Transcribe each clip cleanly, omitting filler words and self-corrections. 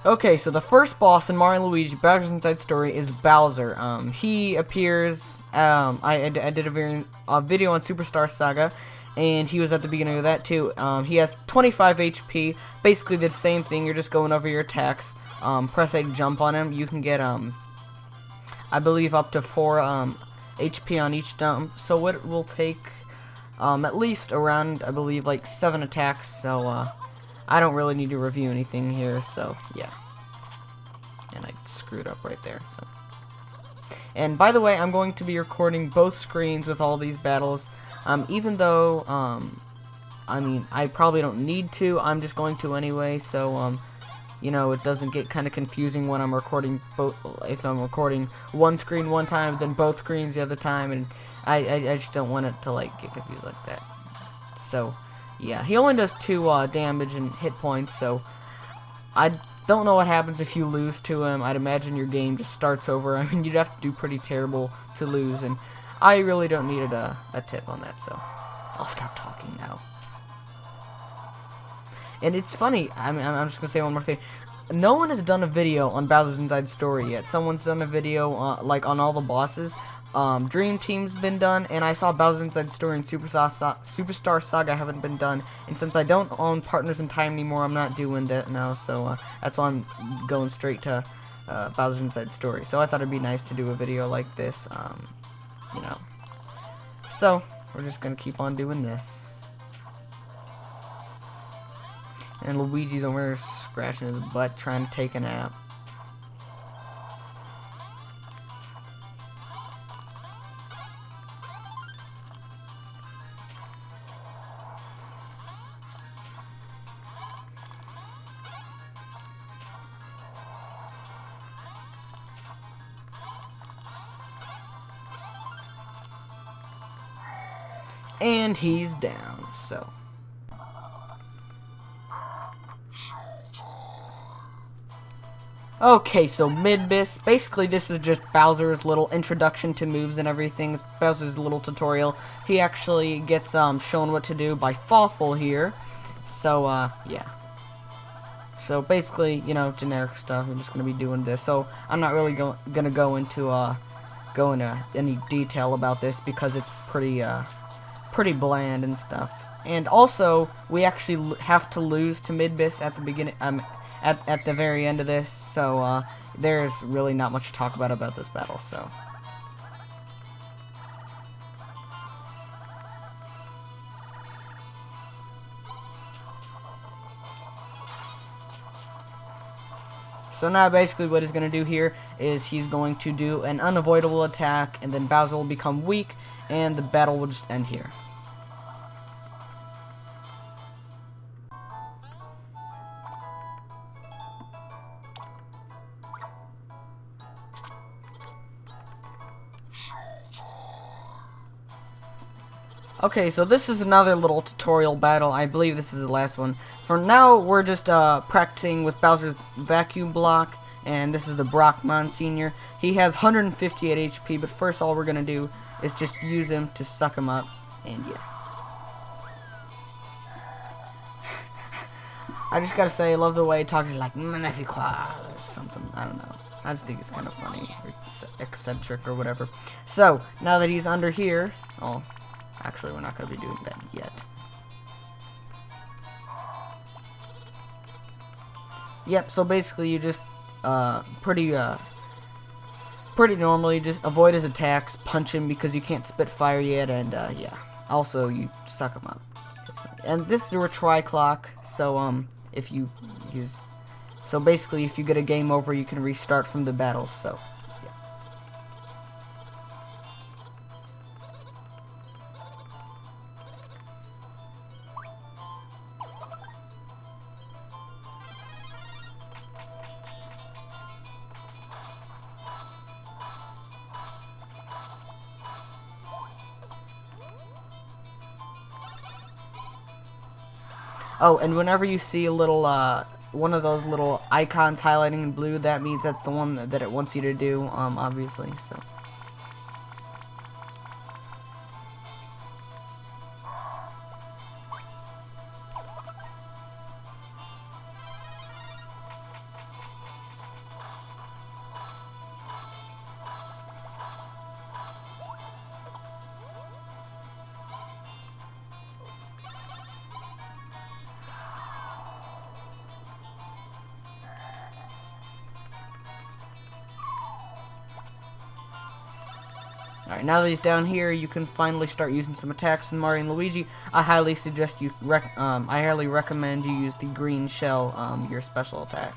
Okay, so the first boss in Mario and Luigi Bowser's Inside Story is Bowser. He appears. I did a video on Superstar Saga, and he was at the beginning of that too. He has 25 HP. Basically the same thing. You're just going over your attacks. Press A to jump on him. You can get I believe up to 4 HP on each jump. So it will take at least around, I believe, like 7 attacks. So I don't really need to review anything here, so yeah. And I screwed up right there. So. And by the way, I'm going to be recording both screens with all these battles. Even though, I mean, I probably don't need to. I'm just going to anyway, so you know, it doesn't get kind of confusing when I'm recording both. If I'm recording one screen one time, then both screens the other time, and I just don't want it to like get confused like that. So. Yeah, he only does 2 damage and hit points, so I don't know what happens if you lose to him. I'd imagine your game just starts over. I mean, you'd have to do pretty terrible to lose, and I really don't need a tip on that, so I'll stop talking now. And it's funny, I mean, I'm just going to say one more thing. No one has done a video on Bowser's Inside Story yet. Someone's done a video, like, on all the bosses. Dream Team's been done, and I saw Bowser's Inside Story and Superstar Saga haven't been done, and since I don't own Partners in Time anymore, I'm not doing that now, so that's why I'm going straight to Bowser's Inside Story. So I thought it'd be nice to do a video like this, you know. So, we're just gonna keep on doing this. And Luigi's over there scratching his butt trying to take a nap. And he's down, so. Okay, so Midbus, basically this is just Bowser's little introduction to moves and everything. It's Bowser's little tutorial. He actually gets shown what to do by Fawful here. So, yeah. So basically, you know, generic stuff. I'm just going to be doing this. So I'm not really going to go into any detail about this because it's pretty bland and stuff. And also, we actually have to lose to Midbus at the beginning, at the very end of this, so there's really not much to talk about this battle, so. So now basically what he's going to do here is he's going to do an unavoidable attack, and then Bowser will become weak, and the battle will just end here. Okay, so this is another little tutorial battle. I believe this is the last one. For now, we're just practicing with Bowser's vacuum block, and this is the Broque Monsieur. He has 158 HP, but first all we're going to do is just use him to suck him up, and yeah. I just gotta say, I love the way he talks. He's like, magnifique, or something. I don't know. I just think it's kind of funny, or eccentric, or whatever. So, now that he's under here, oh, actually, we're not going to be doing that yet. Yep, so basically you just, pretty normally just avoid his attacks, punch him because you can't spit fire yet, and, yeah. Also, you suck him up. And this is a retry clock, so, so basically if you get a game over, you can restart from the battle, so. Oh, and whenever you see a little, one of those little icons highlighting in blue, that means that's the one that it wants you to do, obviously, so. Alright, now that he's down here, you can finally start using some attacks with Mario and Luigi. I highly suggest you, I highly recommend you use the green shell, your special attack.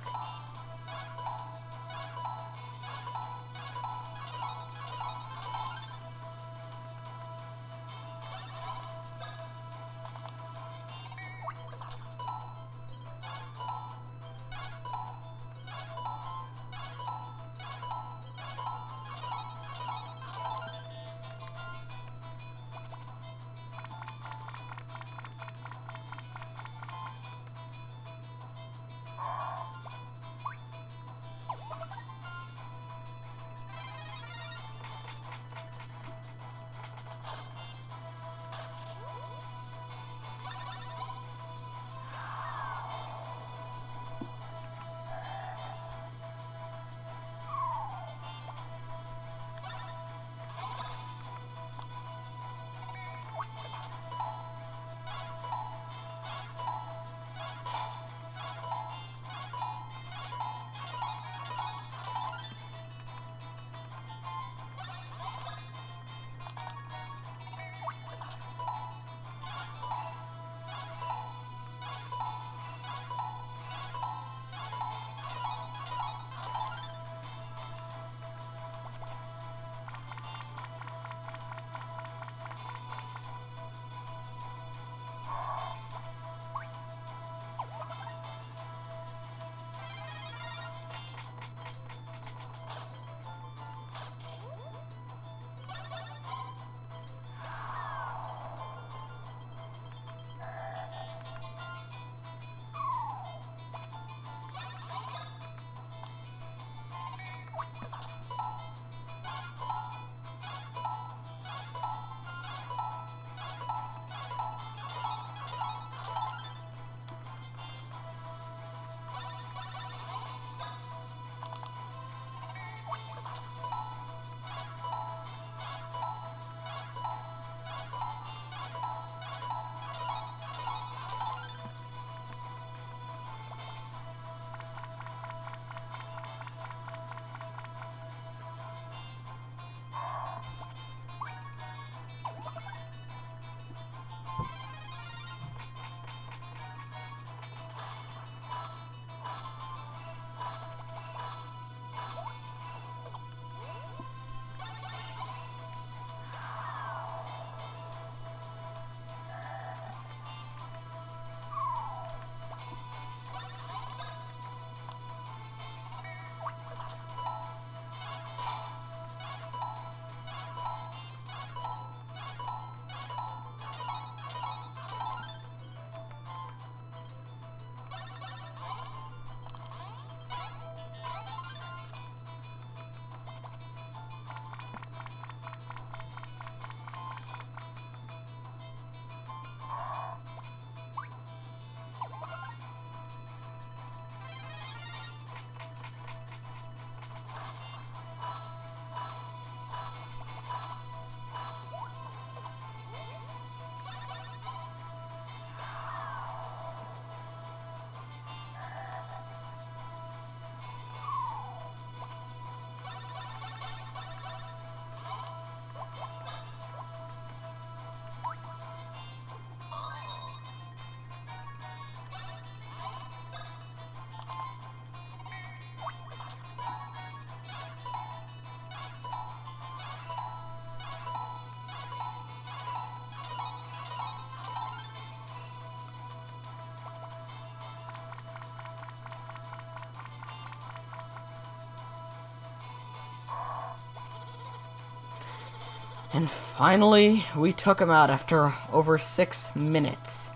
And finally, we took him out after over 6 minutes.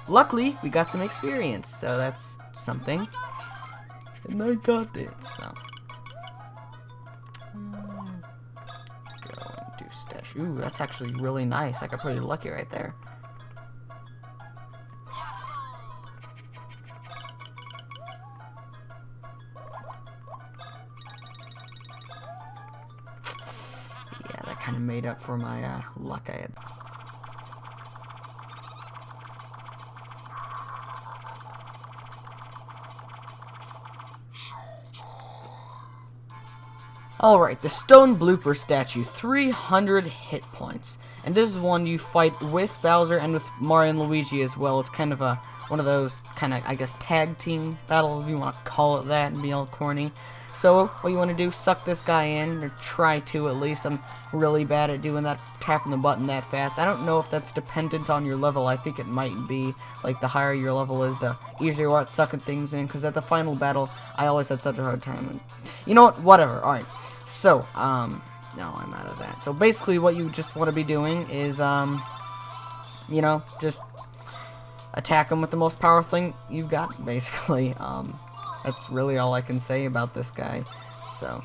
Luckily, we got some experience, so that's something. And I got it, so. Go and do stash. Ooh, that's actually really nice. I got pretty lucky right there. Yeah, that kind of made up for my luck I had. Alright, the Stone Blooper statue, 300 hit points. And this is one you fight with Bowser and with Mario and Luigi as well. It's kind of one of those kind of, I guess, tag team battles, if you want to call it that and be all corny. So, what you want to do, suck this guy in, or try to at least. I'm really bad at doing that, tapping the button that fast. I don't know if that's dependent on your level. I think it might be. Like, the higher your level is, the easier you are at sucking things in, because at the final battle, I always had such a hard time. And you know what? Whatever. Alright. So, no, I'm out of that. So, basically, what you just want to be doing is, you know, just attack him with the most powerful thing you've got, basically. That's really all I can say about this guy. So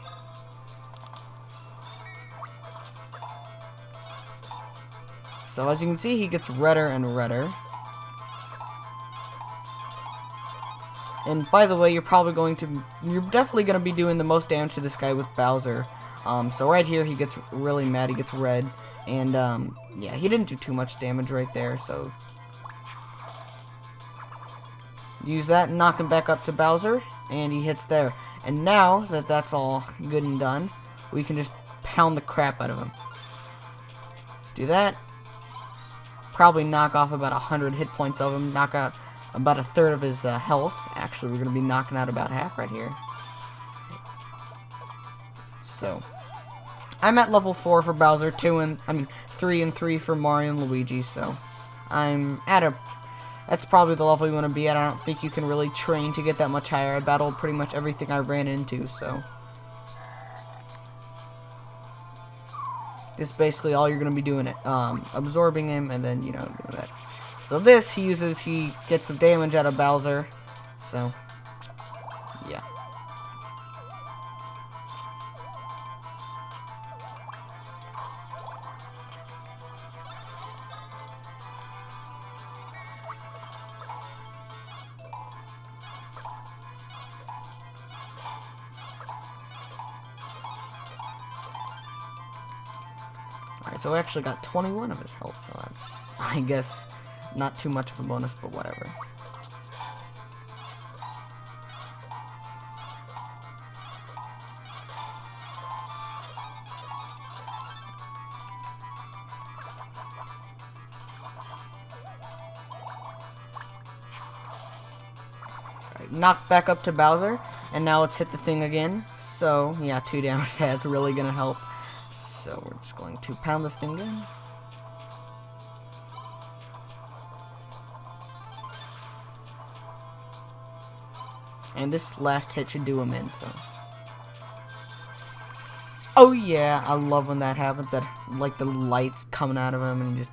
as you can see, he gets redder and redder. And by the way, you're definitely going to be doing the most damage to this guy with Bowser. So right here, he gets really mad, he gets red. And, yeah, he didn't do too much damage right there, so use that and knock him back up to Bowser, and he hits there. And now that that's all good and done, we can just pound the crap out of him. Let's do that. Probably knock off about 100 hit points of him, knock out about a third of his health. Actually, we're going to be knocking out about half right here. So, I'm at level 4 for Bowser, 3 and 3 for Mario and Luigi, so I'm at that's probably the level you want to be at. I don't think you can really train to get that much higher. I battled pretty much everything I ran into, so this is basically all you're going to be doing, absorbing him, and then, you know, doing that. So this, he gets some damage out of Bowser, so, yeah. Alright, so we actually got 21 of his health, so that's, I guess, not too much of a bonus, but whatever. Alright, knock back up to Bowser, and now let's hit the thing again. So, yeah, 2 damage is really gonna help. So we're just going to pound this thing in. And this last hit should do him in, so. Oh yeah, I love when that happens, that, like, the lights coming out of him and just.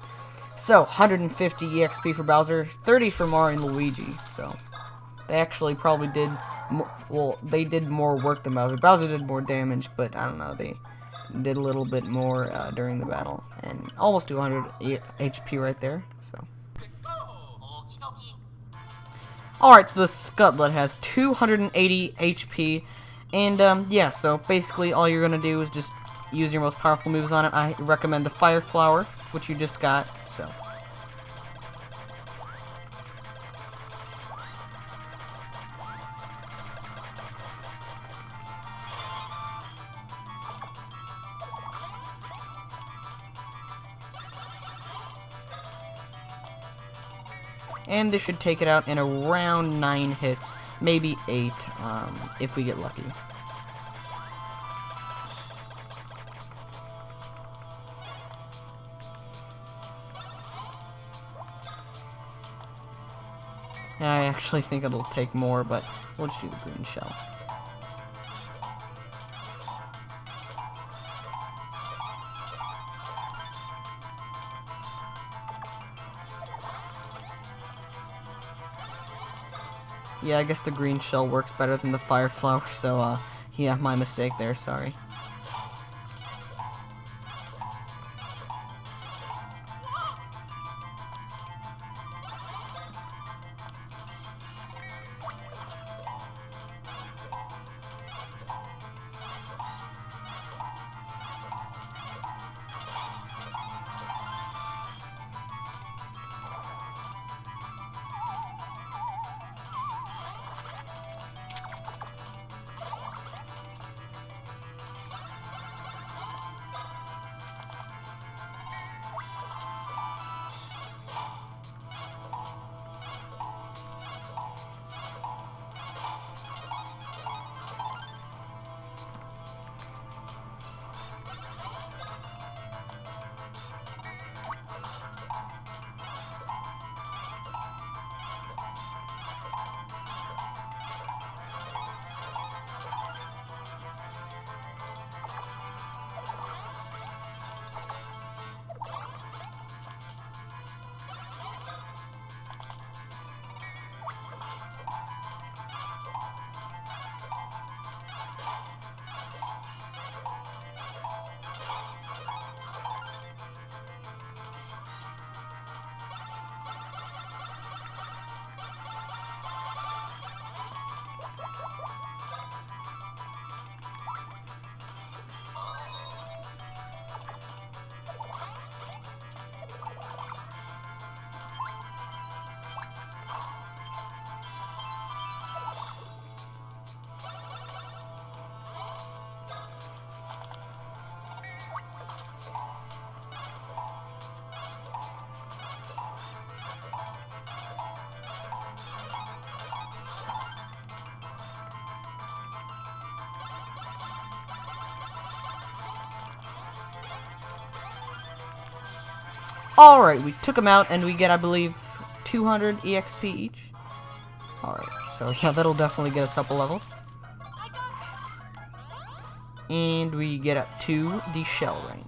So, 150 EXP for Bowser, 30 for Mario and Luigi, so. They actually probably did, they did more work than Bowser. Bowser did more damage, but I don't know, they did a little bit more during the battle, and almost 200 HP right there. So, alright, so the Scutlet has 280 HP, and yeah, so basically all you're gonna do is just use your most powerful moves on it. I recommend the Fire Flower, which you just got. So. And this should take it out in around 9 hits, maybe 8, if we get lucky. I actually think it'll take more, but we'll just do the green shell. Yeah, I guess the green shell works better than the fire flower, so, yeah, my mistake there, sorry. Alright, we took them out, and we get, I believe, 200 EXP each. Alright, so yeah, that'll definitely get us up a level. And we get up to the shell rank.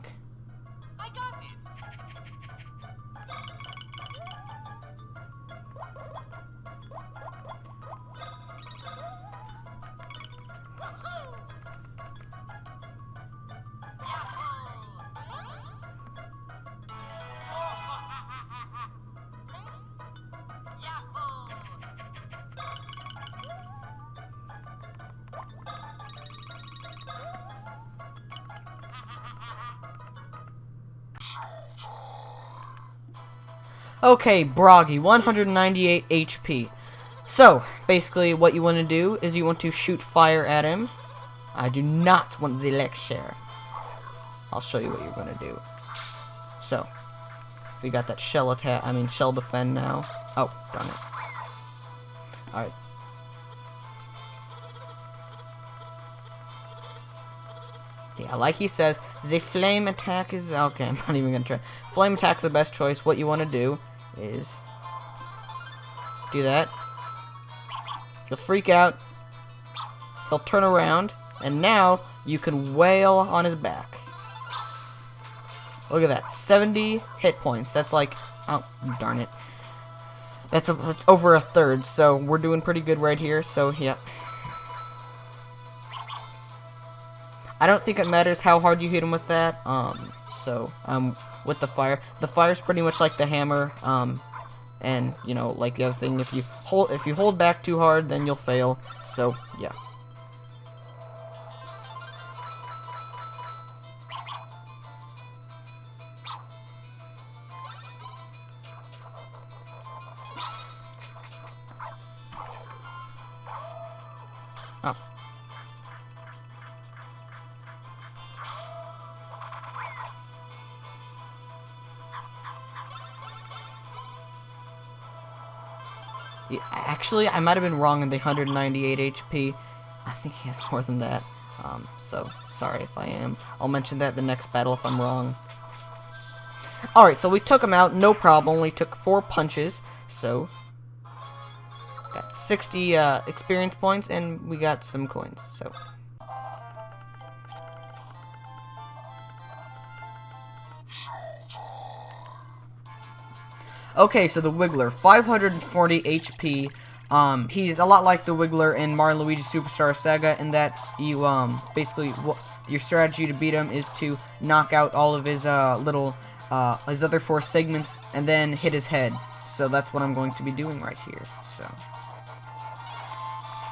Okay, Broggy, 198 HP. So, basically what you want to do is you want to shoot fire at him. I do not want the lecture. I'll show you what you're going to do. So, we got that shell attack, shell defend now. Oh, darn it. Alright. Yeah, like he says, the flame attack is... Okay, I'm not even going to try. Flame attack's the best choice. What you want to do is do that. He'll freak out. He'll turn around, and now you can wail on his back. Look at that, 70 hit points. That's like, oh darn it. That's over a third. So we're doing pretty good right here. So yeah. I don't think it matters how hard you hit him with that. With the fire's pretty much like the hammer. And you know, like the other thing, if you hold back too hard, then you'll fail. So yeah. Oh. Yeah, actually, I might have been wrong in the 198 HP. I think he has more than that. So, sorry if I am. I'll mention that in the next battle if I'm wrong. Alright, so we took him out, no problem. We took 4 punches, so... Got 60 experience points, and we got some coins, so... Okay, so the Wiggler, 540 HP. He's a lot like the Wiggler in Mario and Luigi Superstar Saga in that you, basically, your strategy to beat him is to knock out all of his, his other 4 segments and then hit his head. So that's what I'm going to be doing right here, so...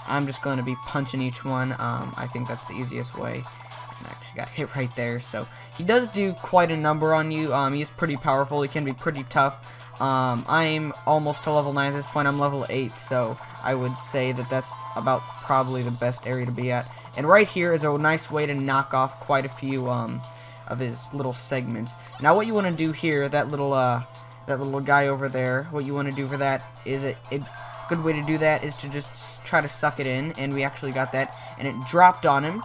I'm just going to be punching each one. I think that's the easiest way. I actually got hit right there, so... He does do quite a number on you. He is pretty powerful. He can be pretty tough. I'm almost to level 9 at this point. I'm level 8, so I would say that that's about probably the best area to be at. And right here is a nice way to knock off quite a few of his little segments. Now what you want to do here, that little guy over there, what you want to do for that is a good way to do that is to just try to suck it in, and we actually got that, and it dropped on him.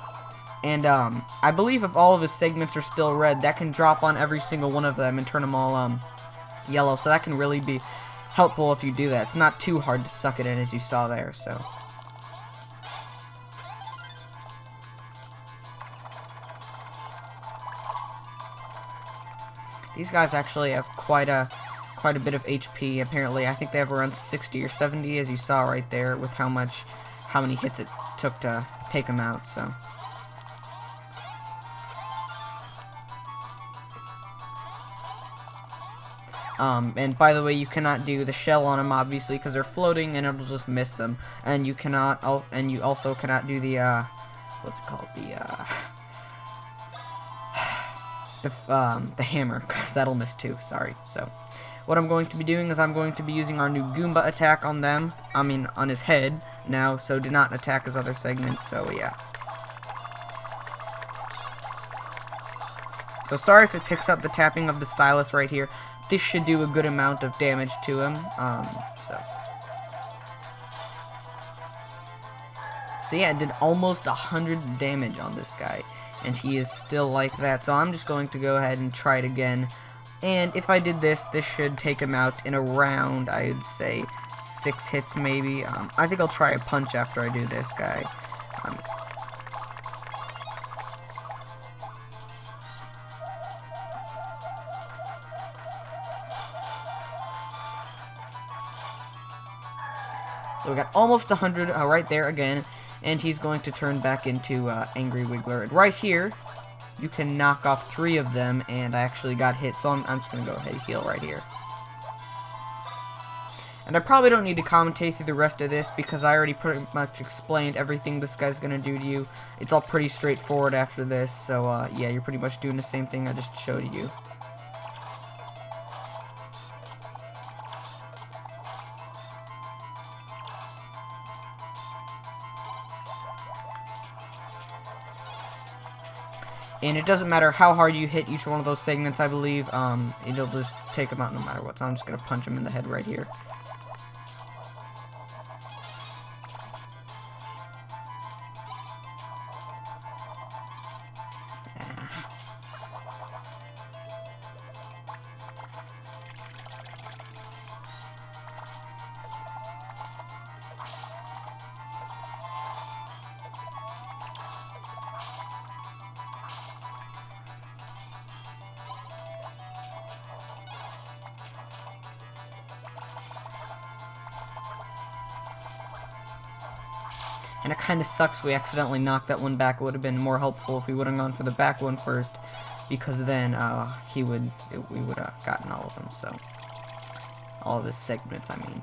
And I believe if all of his segments are still red, that can drop on every single one of them and turn them all yellow, so that can really be helpful if you do that. It's not too hard to suck it in, as you saw there, so... These guys actually have quite a bit of HP, apparently. I think they have around 60 or 70, as you saw right there, with how many hits it took to take them out, so... And by the way, you cannot do the shell on them, obviously, because they're floating, and it'll just miss them. And you cannot, and you also cannot do the, what's it called, the hammer, because that'll miss too, sorry. So, what I'm going to be doing is I'm going to be using our new Goomba attack on them, on his head, now, so do not attack his other segments, so yeah. So sorry if it picks up the tapping of the stylus right here. This should do a good amount of damage to him, So yeah, it did almost 100 damage on this guy, and he is still like that, so I'm just going to go ahead and try it again And if I did this, this should take him out in around, I'd say, 6 hits maybe. I think I'll try a punch after I do this guy. So we got almost 100 right there again, and he's going to turn back into Angry Wiggler. And right here, you can knock off 3 of them, and I actually got hit, so I'm just going to go ahead and heal right here. And I probably don't need to commentate through the rest of this, because I already pretty much explained everything this guy's going to do to you. It's all pretty straightforward after this, so yeah, you're pretty much doing the same thing I just showed you. And it doesn't matter how hard you hit each one of those segments, I believe, it'll just take them out no matter what. So I'm just going to punch him in the head right here. And it kind of sucks we accidentally knocked that one back. It would have been more helpful if we would have gone for the back one first, because then we would have gotten all of them. So all of his segments, I mean.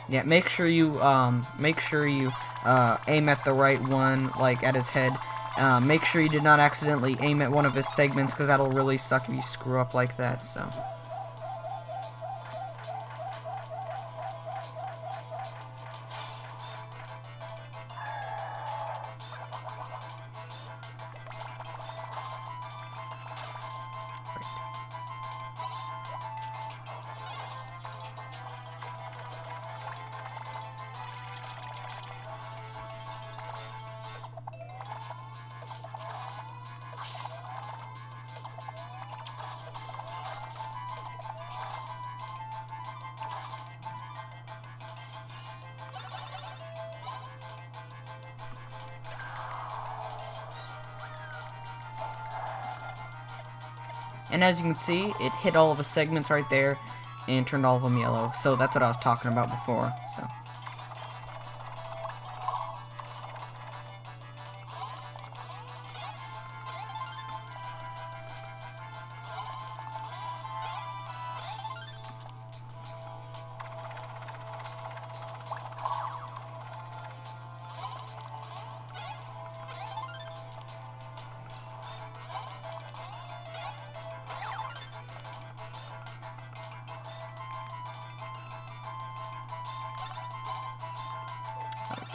Yeah, make sure you aim at the right one, like at his head. Make sure you did not accidentally aim at one of his segments, because that'll really suck if you screw up like that. So. And as you can see, it hit all of the segments right there and turned all of them yellow. So that's what I was talking about before. So.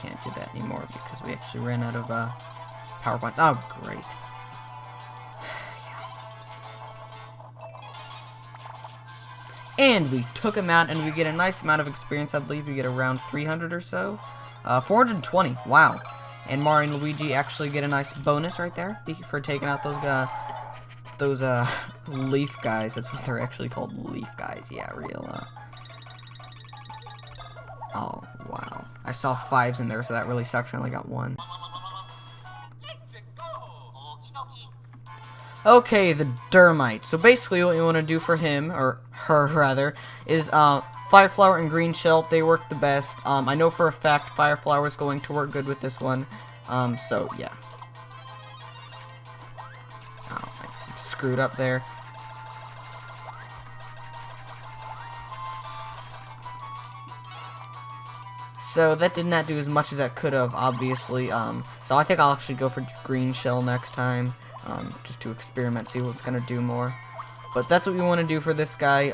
Can't do that anymore because we actually ran out of power points. Oh, great. And we took him out, and we get a nice amount of experience. I believe we get around 300 or so. 420. Wow. And Mario and Luigi actually get a nice bonus right there for taking out those leaf guys. That's what they're actually called, leaf guys. Yeah, real. Oh, wow. I saw 5s in there, so that really sucks. I only got 1. Okay, the Durmite. So basically what you want to do for him, or her rather, is Fire Flower and Green Shell. They work the best. I know for a fact Fire Flower is going to work good with this one. So, yeah. screwed up there. So that did not do as much as that could have, obviously. So I think I'll actually go for green shell next time, just to experiment, see what's gonna do more. But that's what we want to do for this guy.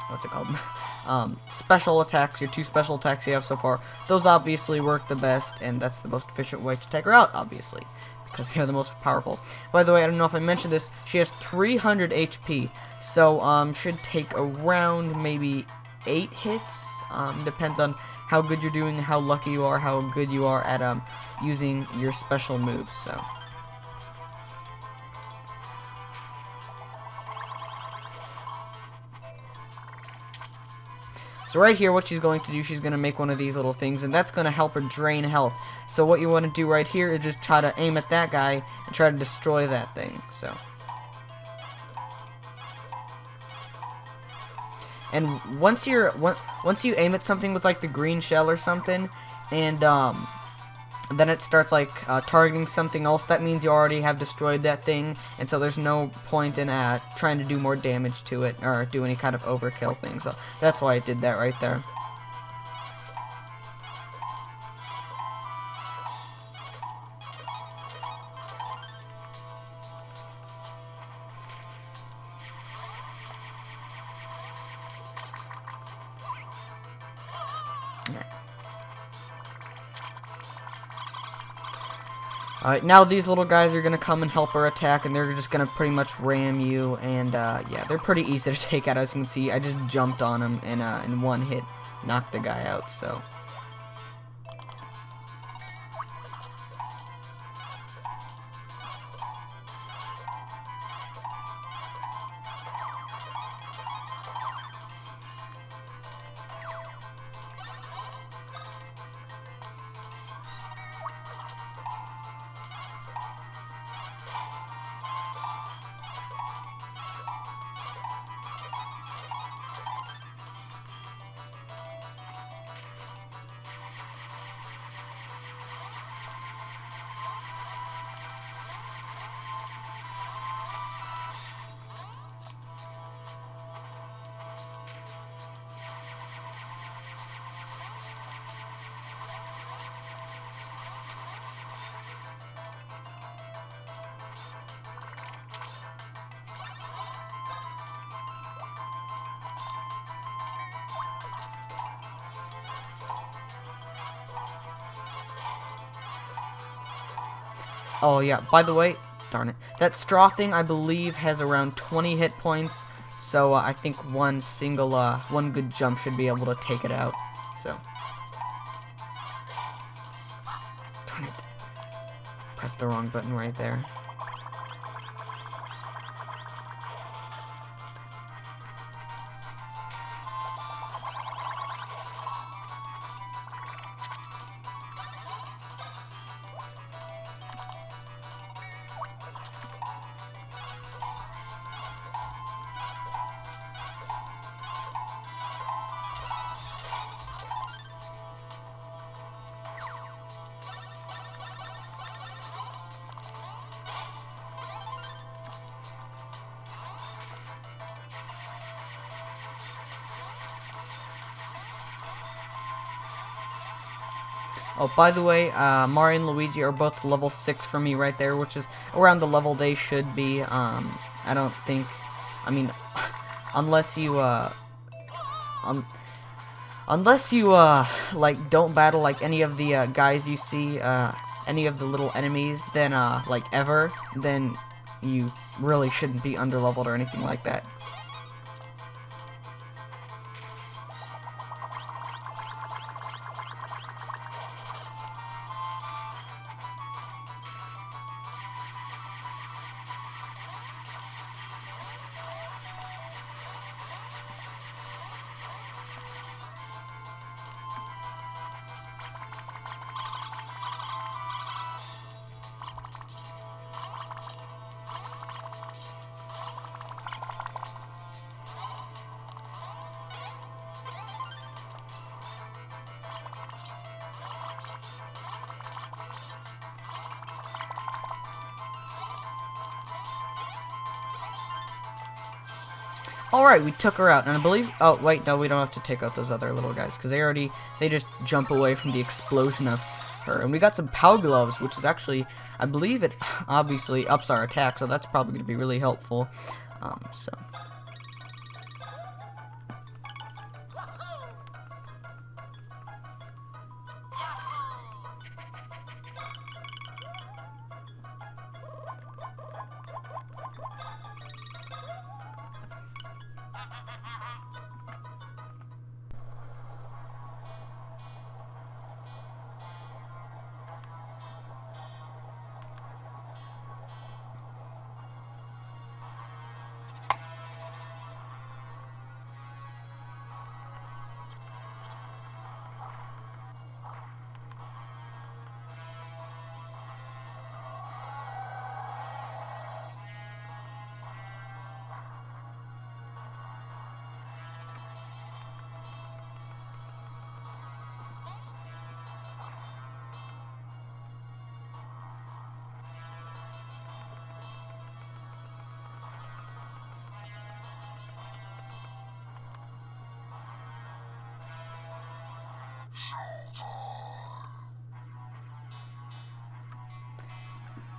What's it called? Special attacks. Your 2 special attacks you have so far. Those obviously work the best, and that's the most efficient way to take her out, obviously, because they are the most powerful. By the way, I don't know if I mentioned this. She has 300 HP, so should take around maybe 8 hits. Depends on how good you're doing, how lucky you are, how good you are at using your special moves. So right here, what she's going to do, she's going to make one of these little things, and that's going to help her drain health. So what you want to do right here is just try to aim at that guy and try to destroy that thing. So, and once you aim at something with like the green shell or something, and then it starts like targeting something else, that means you already have destroyed that thing, and so there's no point in trying to do more damage to it or do any kind of overkill thing. So that's why I did that right there. Alright, now these little guys are going to come and help her attack, and they're just going to pretty much ram you, and yeah, they're pretty easy to take out. As you can see, I just jumped on them and in one hit knocked the guy out, so. Oh yeah, by the way, darn it, that straw thing I believe has around 20 hit points, so I think one good jump should be able to take it out, so. Darn it. Pressed the wrong button right there. Oh, by the way, Mario and Luigi are both level 6 for me right there, which is around the level they should be. I don't think, I mean, unless you, like, don't battle, like, any of the, guys you see, any of the little enemies, then, like, ever, then you really shouldn't be underleveled or anything like that. Alright, we took her out, and I believe... Oh, wait, no, we don't have to take out those other little guys, because they just jump away from the explosion of her. And we got some Pow Gloves, which is actually... I believe it obviously ups our attack, so that's probably going to be really helpful. So...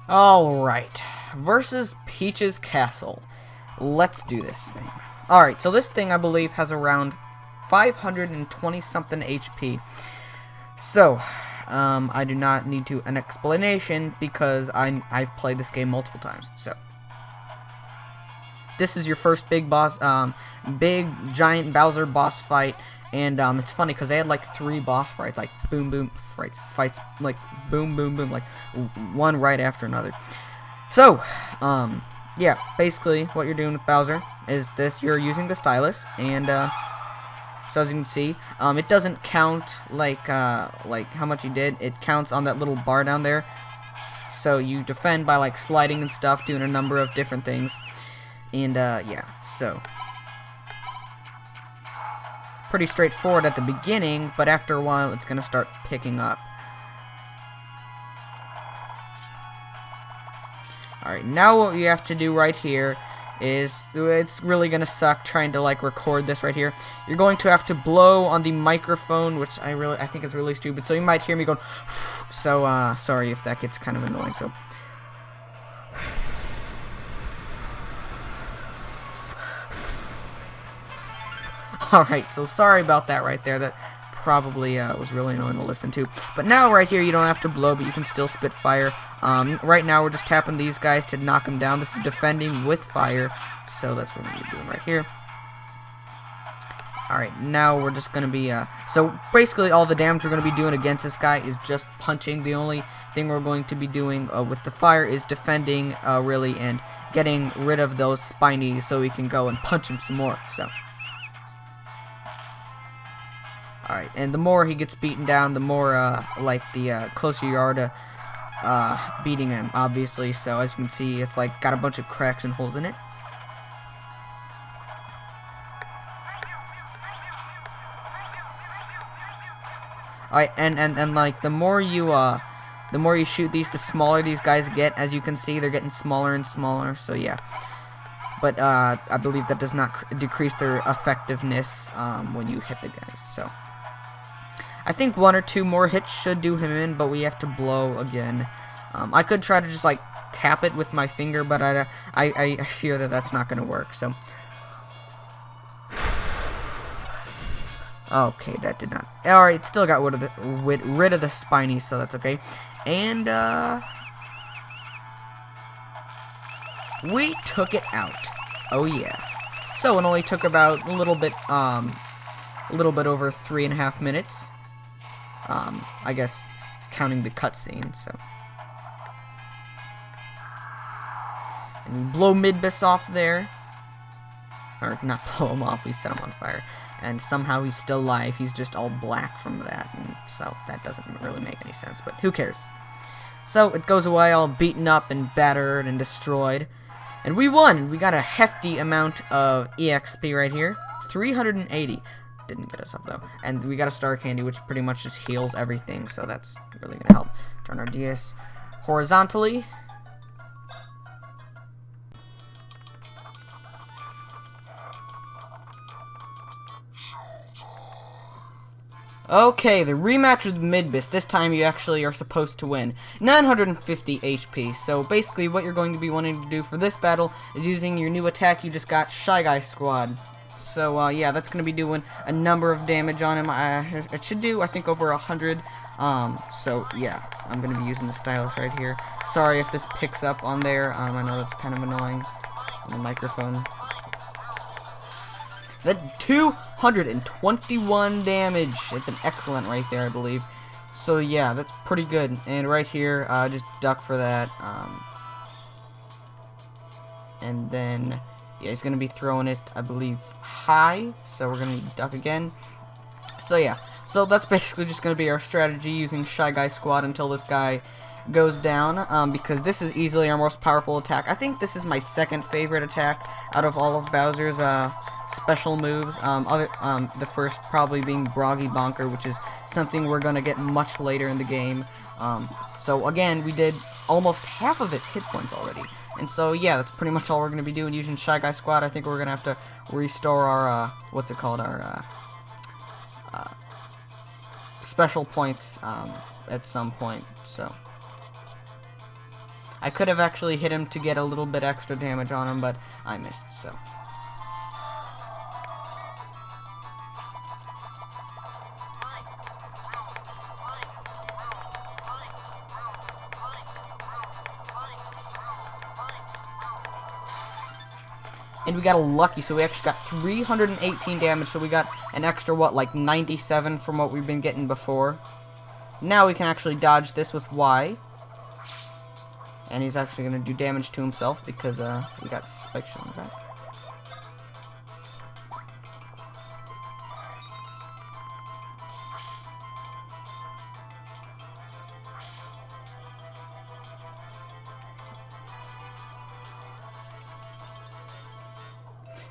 Alright, versus Peach's Castle. Let's do this thing. Alright, so this thing, I believe, has around 520-something HP. So, I do not need an explanation, because I've played this game multiple times. So, this is your first big boss, big, giant Bowser boss fight. And it's funny because they had like 3 boss fights, like boom boom fights, like boom boom boom, like one right after another. So, yeah, basically what you're doing with Bowser is this: you're using the stylus, and so as you can see, it doesn't count like how much you did. It counts on that little bar down there. So you defend by like sliding and stuff, doing a number of different things, and yeah, so. Pretty straightforward at the beginning, but after a while it's gonna start picking up. Alright, now what you have to do right here is, it's really gonna suck trying to like record this right here. You're going to have to blow on the microphone, which I think is really stupid, so you might hear me going so sorry if that gets kind of annoying. So alright, so sorry about that right there. That probably was really annoying to listen to. But now right here you don't have to blow, but you can still spit fire. Right now we're just tapping these guys to knock them down. This is defending with fire, so that's what we're doing right here. Alright, now we're just going to be... so basically all the damage we're going to be doing against this guy is just punching. The only thing we're going to be doing with the fire is defending, really, and getting rid of those spinies so we can go and punch him some more. So... Alright, and the more he gets beaten down, the more, like, the closer you are to beating him, obviously. So, as you can see, it's, like, got a bunch of cracks and holes in it. Alright, and, like, the more you shoot these, the smaller these guys get. As you can see, they're getting smaller and smaller, so, yeah. But, I believe that does not decrease their effectiveness, when you hit the guys, so... I think 1 or 2 more hits should do him in, but we have to blow again. I could try to just like tap it with my finger, but I fear that that's not going to work. So, okay, that did not. All right, still got rid of the spiny, so that's okay. And we took it out. Oh yeah. So it only took about a little bit over 3.5 minutes. I guess counting the cutscene, so. And blow Midbus off there. Or not blow him off, we set him on fire. And somehow he's still alive, he's just all black from that. And so that doesn't really make any sense, but who cares? So it goes away all beaten up and battered and destroyed. And we won! We got a hefty amount of EXP right here. 380. Didn't get us up though. And we got a star candy, which pretty much just heals everything, so that's really gonna help. Turn our DS horizontally. Okay, the rematch with Midbus. This time you actually are supposed to win. 950 HP. So basically what you're going to be wanting to do for this battle is using your new attack you just got, Shy Guy Squad. So yeah, that's going to be doing a number of damage on him. It should do, I think, over 100. So yeah, I'm going to be using the stylus right here. Sorry if this picks up on there. I know that's kind of annoying on the microphone. That 221 damage. It's an excellent right there, I believe. So yeah, that's pretty good. And right here, just duck for that. And then, yeah, he's gonna be throwing it, I believe, high. So we're gonna duck again. So yeah, so that's basically just gonna be our strategy, using Shy Guy Squad until this guy goes down, because this is easily our most powerful attack. I think this is my second favorite attack out of all of Bowser's special moves. The first probably being Broggy Bonker, which is something we're gonna get much later in the game. So again, we did almost half of his hit points already, and so yeah, that's pretty much all we're gonna be doing using Shy Guy Squad. I think we're gonna have to restore our what's it called, our special points at some point. So I could have actually hit him to get a little bit extra damage on him, but I missed. So. And we got a lucky, so we actually got 318 damage, so we got an extra, what, like 97 from what we've been getting before. Now we can actually dodge this with Y. And he's actually going to do damage to himself because we got Spike Shot on the back.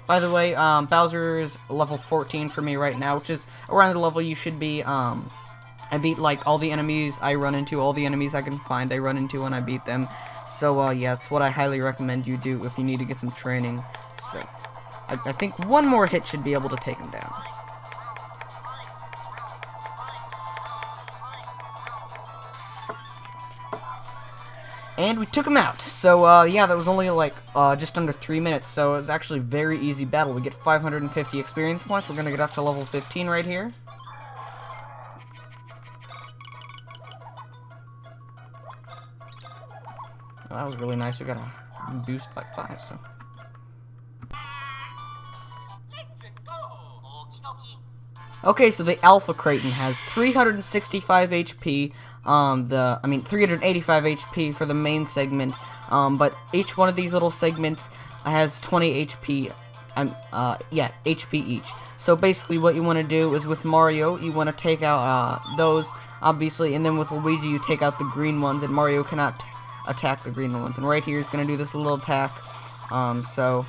By the way, Bowser is level 14 for me right now, which is around the level you should be. I beat, like, all the enemies I run into, all the enemies I can find I run into when I beat them. So, yeah, that's what I highly recommend you do if you need to get some training. So, I think one more hit should be able to take him down. And we took him out. So, yeah, that was only, like, just under 3 minutes. So, it was actually a very easy battle. We get 550 experience points. We're going to get up to level 15 right here. Oh, that was really nice. We got a boost by 5, so. Okay, so the Alpha Kretin has 365 HP. 385 HP for the main segment, but each one of these little segments has 20 HP, HP each. So basically what you want to do is with Mario, you want to take out those, obviously, and then with Luigi, you take out the green ones, and Mario cannot attack the green ones. And right here, he's going to do this little attack, so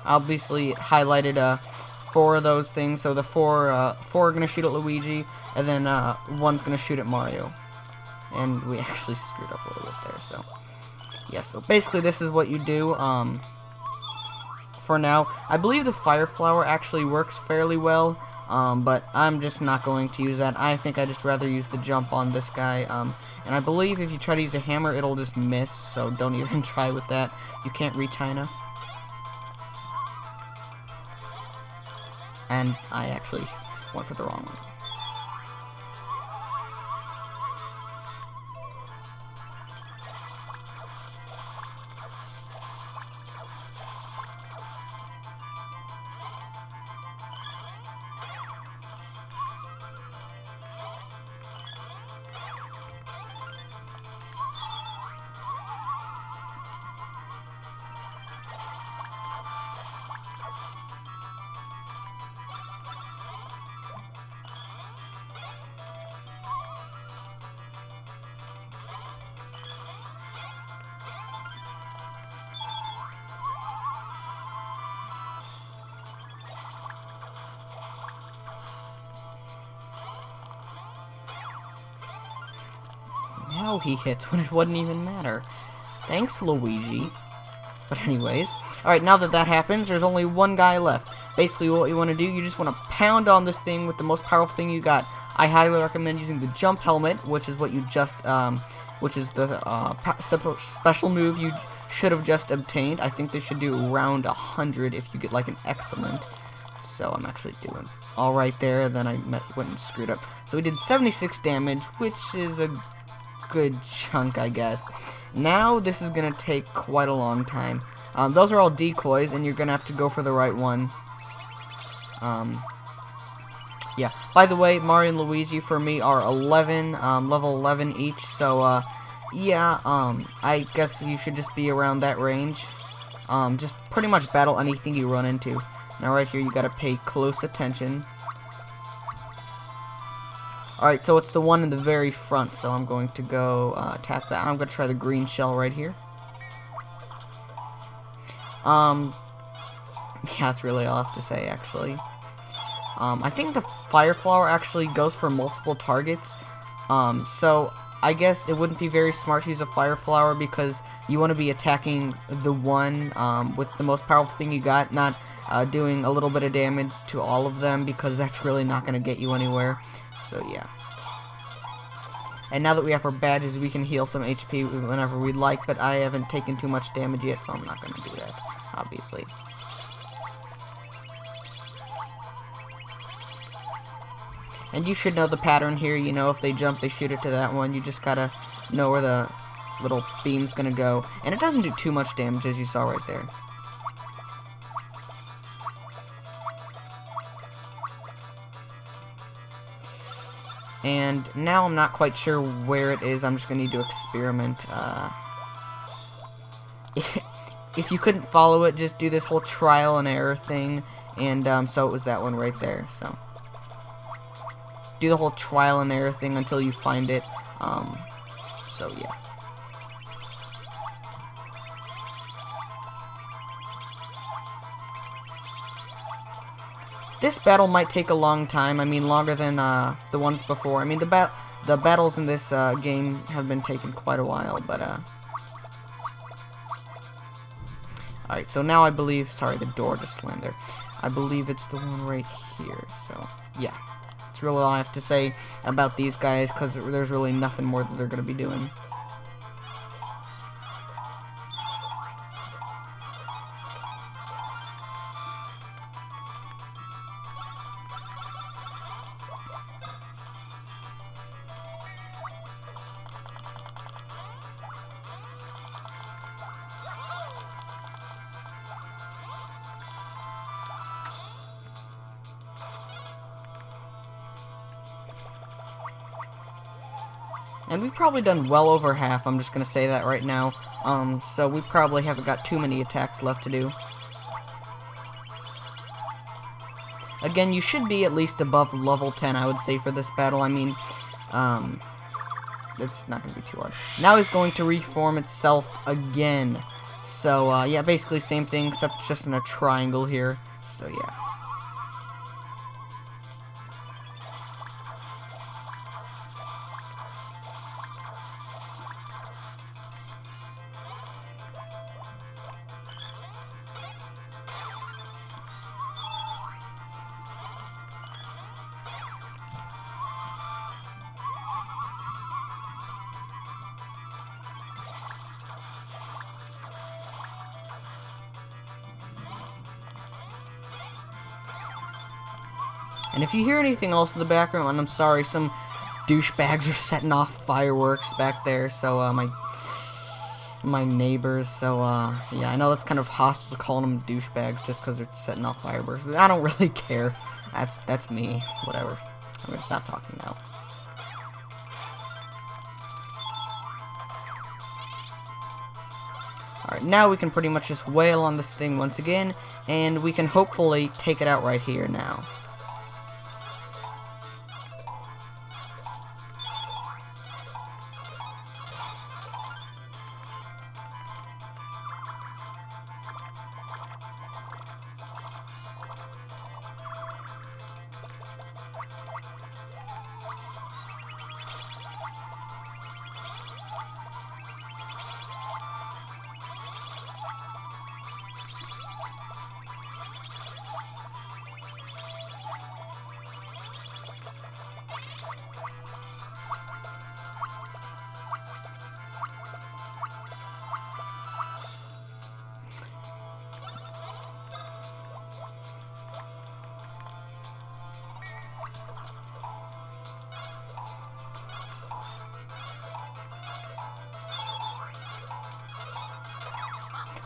obviously it highlighted 4 of those things, so the 4 are going to shoot at Luigi, and then 1's going to shoot at Mario. And we actually screwed up a little bit there, so. Yeah, so basically this is what you do, for now. I believe the Fire Flower actually works fairly well, but I'm just not going to use that. I think I'd just rather use the jump on this guy, and I believe if you try to use a hammer, it'll just miss, so don't even try with that. You can't reach high enough. And I actually went for the wrong one. Now he hits when it wouldn't even matter. Thanks, Luigi. But anyways, alright, now that that happens, there's only one guy left. Basically, what you want to do, you just want to pound on this thing with the most powerful thing you got. I highly recommend using the jump helmet, which is what you just, which is the special move you should have just obtained. I think they should do around 100 if you get like an excellent. So I'm actually doing all right there. Then I went and screwed up. So we did 76 damage, which is a good chunk, I guess. Now this is gonna take quite a long time. Those are all decoys, and you're gonna have to go for the right one. Yeah. By the way, Mario and Luigi for me are 11, level 11 each. So yeah. I guess you should just be around that range. Just pretty much battle anything you run into. Now right here, you gotta pay close attention. Alright, so it's the one in the very front, so I'm going to go attack that. I'm going to try the green shell right here. Yeah, that's really all I have to say, actually. I think the fire flower actually goes for multiple targets. So I guess it wouldn't be very smart to use a fire flower because you want to be attacking the one with the most powerful thing you got, not doing a little bit of damage to all of them, because that's really not going to get you anywhere. So yeah. And now that we have our badges, we can heal some HP whenever we'd like, but I haven't taken too much damage yet, so I'm not going to do that, obviously. And you should know the pattern here. You know, if they jump, they shoot it to that one. You just gotta know where the little beam's gonna go. And it doesn't do too much damage, as you saw right there. And now I'm not quite sure where it is. I'm just gonna need to experiment. If you couldn't follow it, just do this whole trial and error thing. And so it was that one right there. So do the whole trial and error thing until you find it. So yeah. This battle might take a long time. I mean, longer than the ones before. I mean, the battles in this game have been taking quite a while, but alright, so now I believe, sorry, the door just slammed there. I believe it's the one right here, so yeah. That's really all I have to say about these guys, because there's really nothing more that they're going to be doing. And we've probably done well over half, I'm just going to say that right now. So we probably haven't got too many attacks left to do. Again, you should be at least above level 10, I would say, for this battle. I mean, it's not going to be too hard. Now it's going to reform itself again. So, yeah, basically same thing, except just in a triangle here. So, yeah. And if you hear anything else in the background, I'm sorry, some douchebags are setting off fireworks back there, so, my neighbors, so, yeah, I know that's kind of hostile to calling them douchebags just because they're setting off fireworks, but I don't really care. That's me, whatever. I'm gonna stop talking now. Alright, now we can pretty much just wail on this thing once again, and we can hopefully take it out right here now.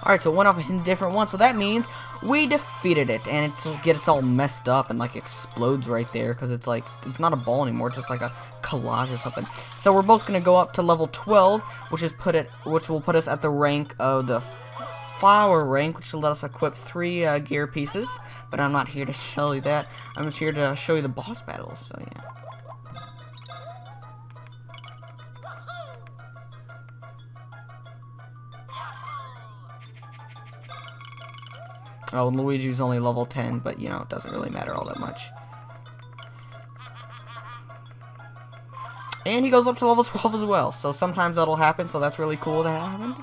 Alright, so it went off a different one, so that means we defeated it, and it gets all messed up and like explodes right there, because it's like, it's not a ball anymore, it's just like a collage or something. So we're both going to go up to level 12, which will put us at the rank of the flower rank, which will let us equip 3 gear pieces, but I'm not here to show you that, I'm just here to show you the boss battles, so yeah. Oh, and Luigi's only level 10, but, you know, it doesn't really matter all that much. And he goes up to level 12 as well, so sometimes that'll happen, so that's really cool to happen.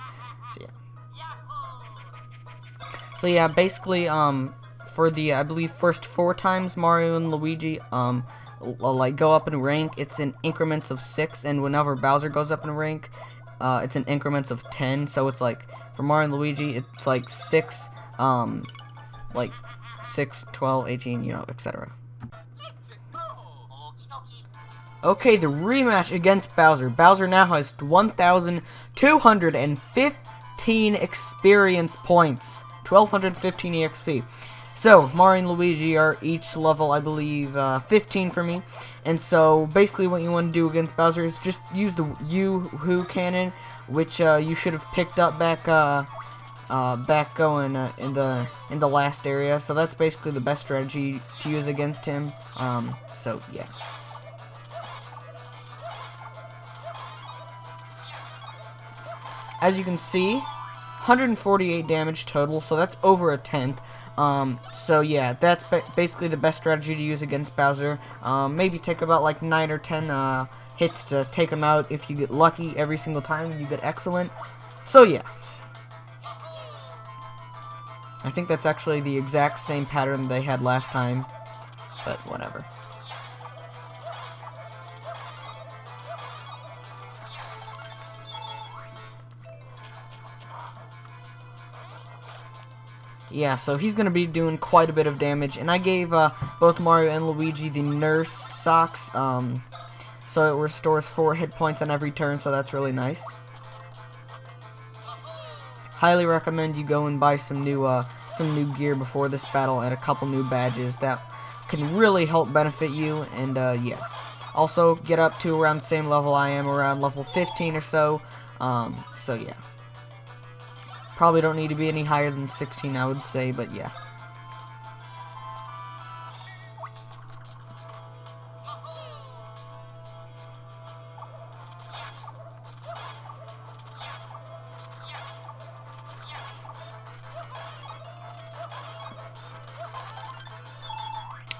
So yeah, basically, for the, I believe, first 4 times Mario and Luigi, like, go up in rank, it's in increments of 6, and whenever Bowser goes up in rank, it's in increments of 10, so it's like, for Mario and Luigi, it's like 6, like 6, 12, 18, you know, etc. Okay, the rematch against Bowser. Bowser now has 1,215 experience points. 1,215 EXP. So, Mario and Luigi are each level, I believe, 15 for me. And so, basically what you want to do against Bowser is just use the Yoo-hoo cannon, which you should have picked up back going in the last area. So that's basically the best strategy to use against him. So yeah. As you can see, 148 damage total, so that's over a 10th. So yeah, that's basically the best strategy to use against Bowser. Maybe take about like 9 or 10 hits to take him out. If you get lucky every single time, you get excellent. So yeah. I think that's actually the exact same pattern they had last time, but whatever. Yeah, so he's going to be doing quite a bit of damage, and I gave both Mario and Luigi the Nurse Socks, so it restores 4 hit points on every turn, so that's really nice. Highly recommend you go and buy some new gear before this battle and a couple new badges that can really help benefit you, and yeah. Also, get up to around the same level I am, around level 15 or so, so yeah. Probably don't need to be any higher than 16, I would say, but yeah.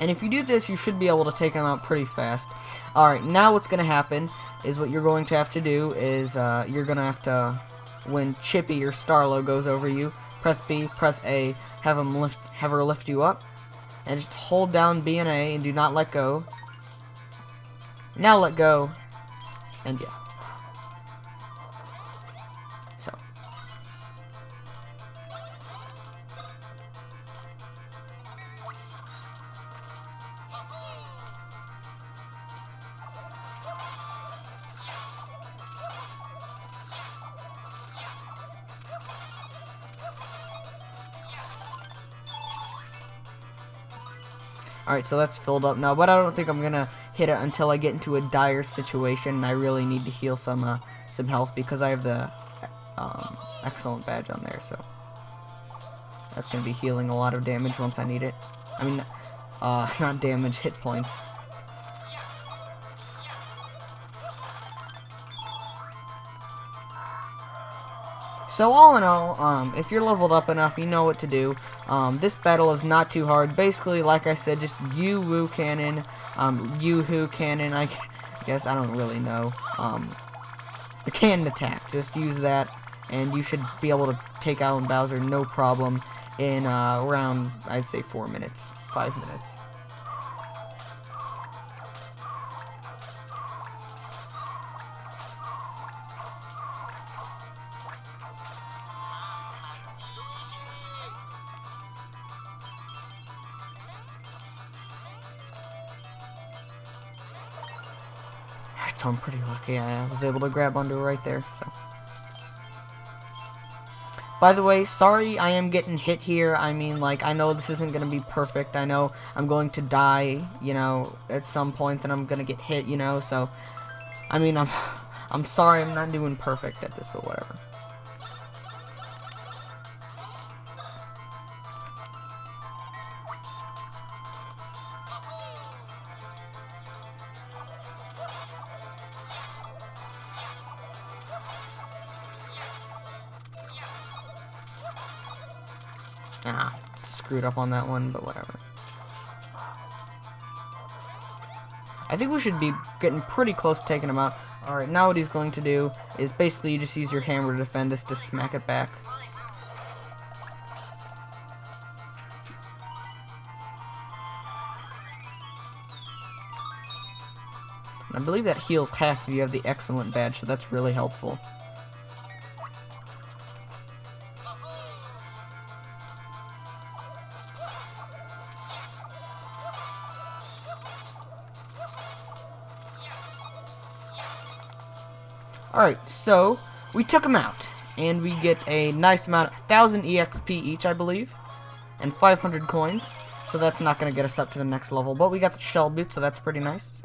And if you do this, you should be able to take them out pretty fast. Alright, now what's going to happen is what you're going to have to do is you're going to have to, when Chippy or Starlo goes over you, press B, press A, have her lift you up, and just hold down B and A and do not let go. Now let go, and yeah. So. Alright, so that's filled up now, but I don't think I'm gonna hit it until I get into a dire situation and I really need to heal some health because I have the excellent badge on there, so that's gonna be healing a lot of damage once I need it. I mean, not damage, hit points. So all in all, if you're leveled up enough, you know what to do. This battle is not too hard. Basically, like I said, just Yoo-hoo cannon, Yoo-hoo cannon, I guess, I don't really know. The cannon attack, just use that, and you should be able to take out Bowser no problem in around, I'd say 4 minutes, 5 minutes. So I'm pretty lucky I was able to grab onto it right there. So. By the way, sorry I am getting hit here. I mean, like, I know this isn't going to be perfect. I know I'm going to die, you know, at some points, and I'm going to get hit, you know, so, I mean, I'm sorry I'm not doing perfect at this, but whatever. Ah, screwed up on that one, but whatever. I think we should be getting pretty close to taking him out. Alright, now what he's going to do is basically you just use your hammer to defend this to smack it back. And I believe that heals half if you have the excellent badge, so that's really helpful. Alright, so we took him out, and we get a nice amount, 1,000 EXP each, I believe, and 500 coins, so that's not going to get us up to the next level, but we got the shell boot, so that's pretty nice.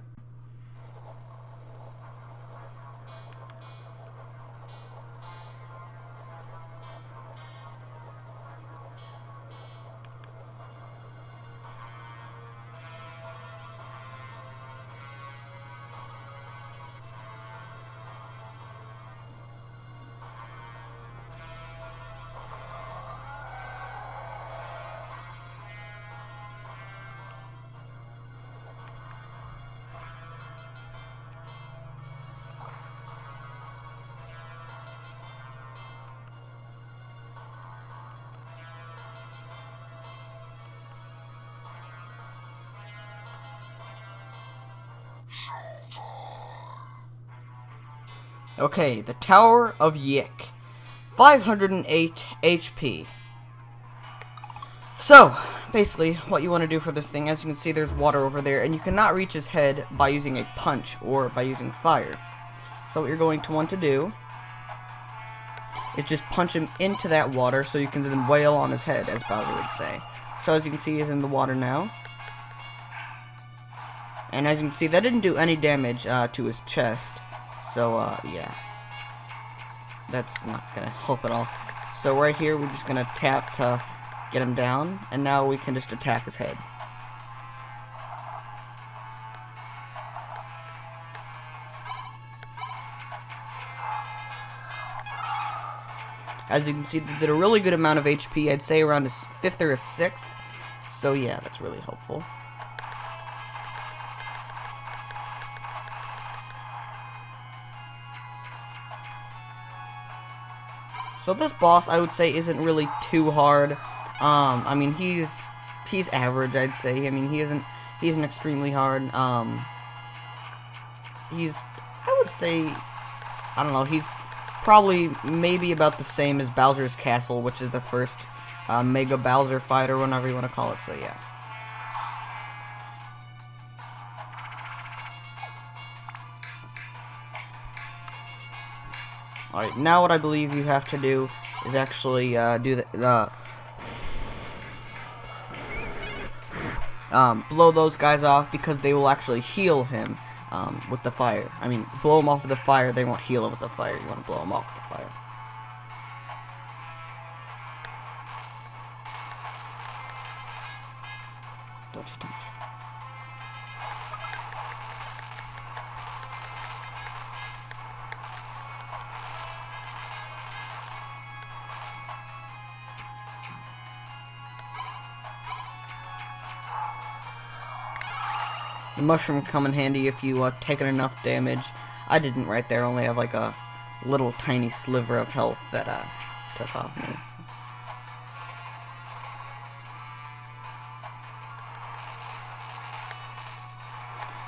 Okay, the Tower of Yikk. 508 HP. So, basically, what you want to do for this thing, as you can see, there's water over there, and you cannot reach his head by using a punch or by using fire. So what you're going to want to do is just punch him into that water so you can then wail on his head, as Bowser would say. So as you can see, he's in the water now. And as you can see, that didn't do any damage to his chest. So, yeah. That's not gonna help at all. So right here, we're just gonna tap to get him down, and now we can just attack his head. As you can see, they did a really good amount of HP. I'd say around a 5th or a 6th. So yeah, that's really helpful. So this boss, I would say, isn't really too hard. I mean, he's average, I'd say. I mean, he isn't extremely hard. I would say, I don't know, he's probably maybe about the same as Bowser's Castle, which is the first Mega Bowser fight, or whatever you want to call it, so yeah. Alright, now what I believe you have to do is actually do the blow those guys off, because they will actually heal him with the fire. I mean, blow him off with the fire, they won't heal him with the fire. You want to blow him off with the fire. Don't you touch. The mushroom come in handy if you taken enough damage. I didn't right there, only have like a little tiny sliver of health that took off me.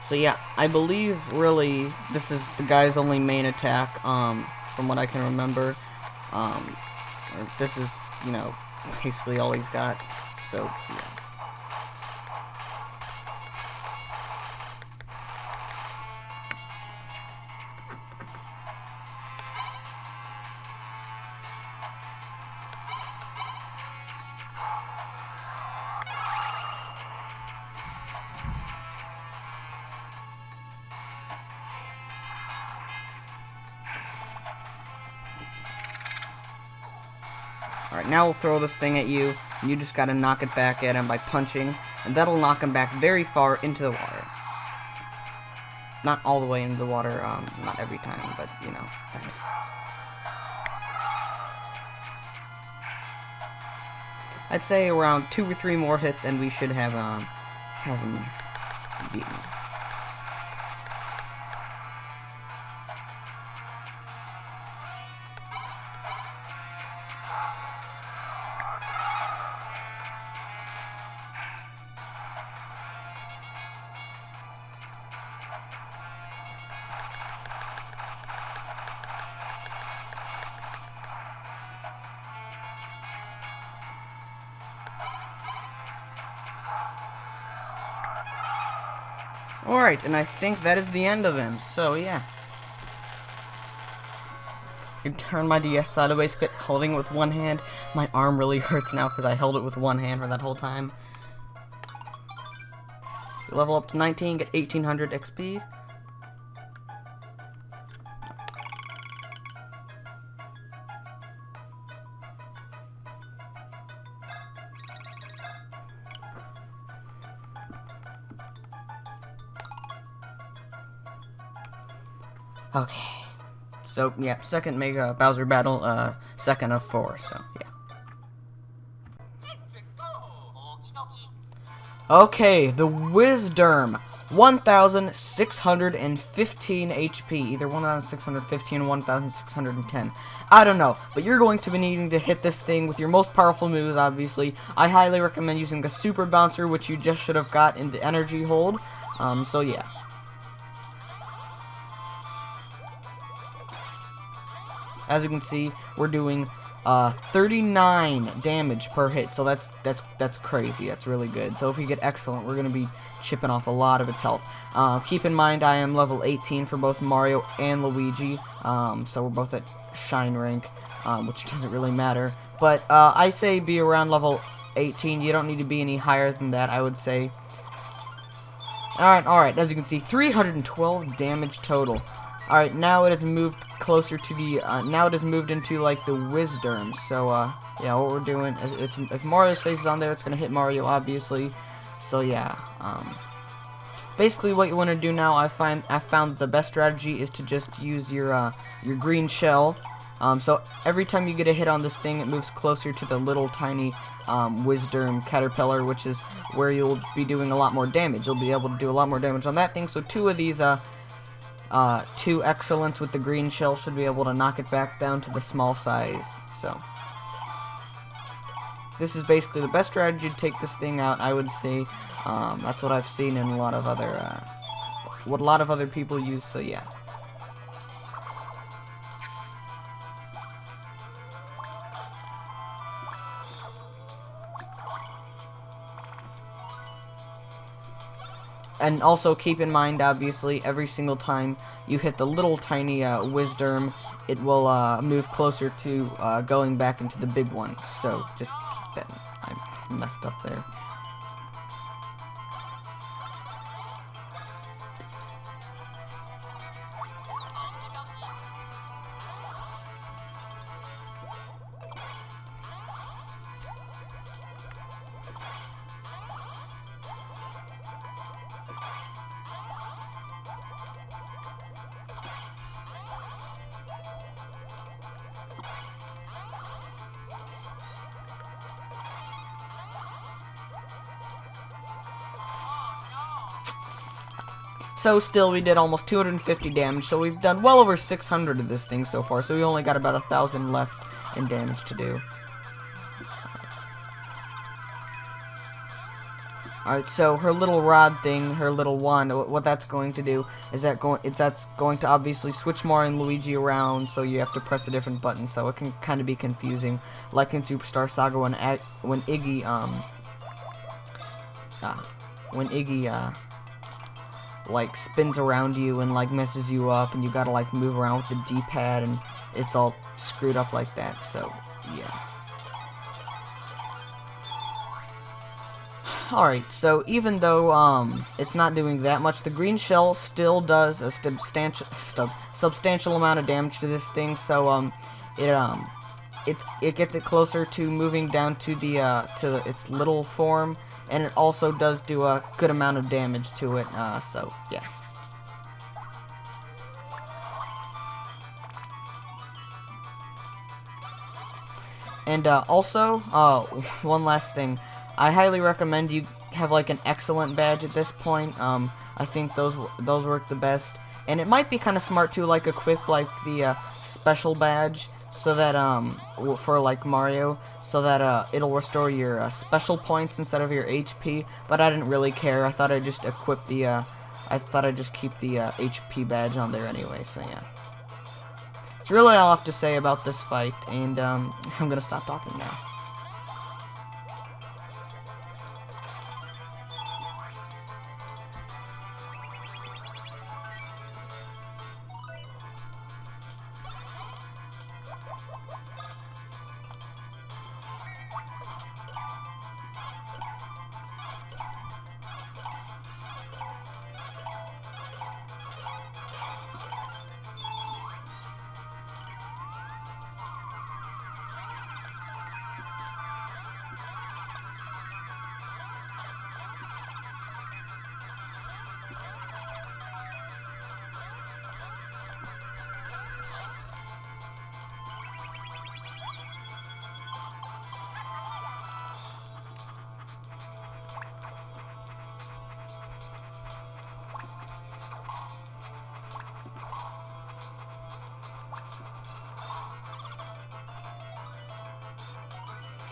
So yeah, I believe really this is the guy's only main attack, from what I can remember. This is, you know, basically all he's got. So yeah. Alright, now we'll throw this thing at you, and you just gotta knock it back at him by punching, and that'll knock him back very far into the water. Not all the way into the water, not every time, but, you know. I'd say around 2 or 3 more hits, and we should have him beaten. Alright, and I think that is the end of him, so yeah. I turn my DS sideways, quit holding it with one hand. My arm really hurts now because I held it with one hand for that whole time. Level up to 19, get 1800 XP. Okay, so yeah, second Mega Bowser battle, second of 4, so yeah. Okay, the Wisdurm, 1,615 HP, either 1,615 or 1,610. I don't know, but you're going to be needing to hit this thing with your most powerful moves, obviously. I highly recommend using the Super Bouncer, which you just should have got in the energy hold, so yeah. As you can see, we're doing 39 damage per hit, so that's crazy. That's really good. So if we get excellent, we're gonna be chipping off a lot of its health. Keep in mind, I am level 18 for both Mario and Luigi, so we're both at Shine rank, which doesn't really matter. But I say be around level 18. You don't need to be any higher than that, I would say. Alright. As you can see, 312 damage total. Alright, now it has moved closer to the, now it has moved into, like, the Wisdurm, so, yeah, what we're doing, if Mario's face is on there, it's gonna hit Mario, obviously, so, yeah, basically what you want to do now, I found the best strategy is to just use your green shell, so every time you get a hit on this thing, it moves closer to the little tiny, Wisdurm caterpillar, which is where you'll be doing a lot more damage. You'll be able to do a lot more damage on that thing, so 2 of these, 2 excellence with the green shell should be able to knock it back down to the small size, so. This is basically the best strategy to take this thing out, I would say. That's what I've seen in a lot of other, what a lot of other people use, so yeah. And also keep in mind, obviously, every single time you hit the little tiny Wisdurm, it will move closer to going back into the big one. So just keep that. I messed up there. So still, we did almost 250 damage, so we've done well over 600 of this thing so far, so we only got about 1,000 left in damage to do. Alright, so her little rod thing, her little wand, what that's going to do is that's going to obviously switch Mario and Luigi around, so you have to press a different button, so it can kind of be confusing, like in Superstar Saga when Iggy, like spins around you and like messes you up, and you gotta like move around with the D-pad, and it's all screwed up like that, so yeah. Alright, so even though it's not doing that much, the green shell still does a substantial amount of damage to this thing, so it gets it closer to moving down to the its little form, and it also does do a good amount of damage to it. So yeah. And also, one last thing, I highly recommend you have like an excellent badge at this point. I think those work the best, and it might be kind of smart to like equip like the special badge, so that for like Mario, so that it'll restore your special points instead of your HP. But I didn't really care. I thought I'd just equip the keep the HP badge on there anyway. So yeah. That's really all I have to say about this fight, and I'm gonna stop talking now.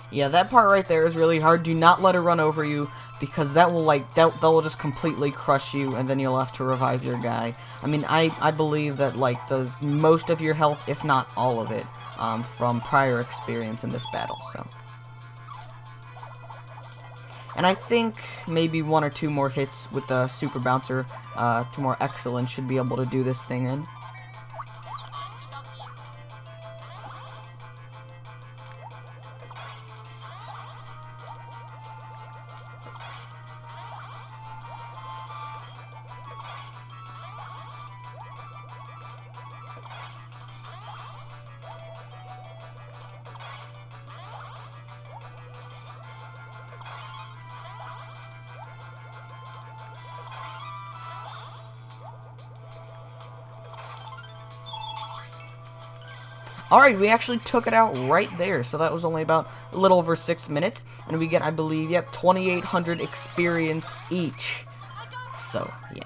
Yeah, that part right there is really hard. Do not let her run over you, because that will that will just completely crush you, and then you'll have to revive your guy. I mean, I believe that does most of your health, if not all of it, from prior experience in this battle. So, and I think maybe 1 or 2 more hits with the super bouncer, 2 more excellence should be able to do this thing in. Alright, we actually took it out right there, so that was only about a little over 6 minutes, and we get, I believe, yep, 2,800 experience each. So, yeah.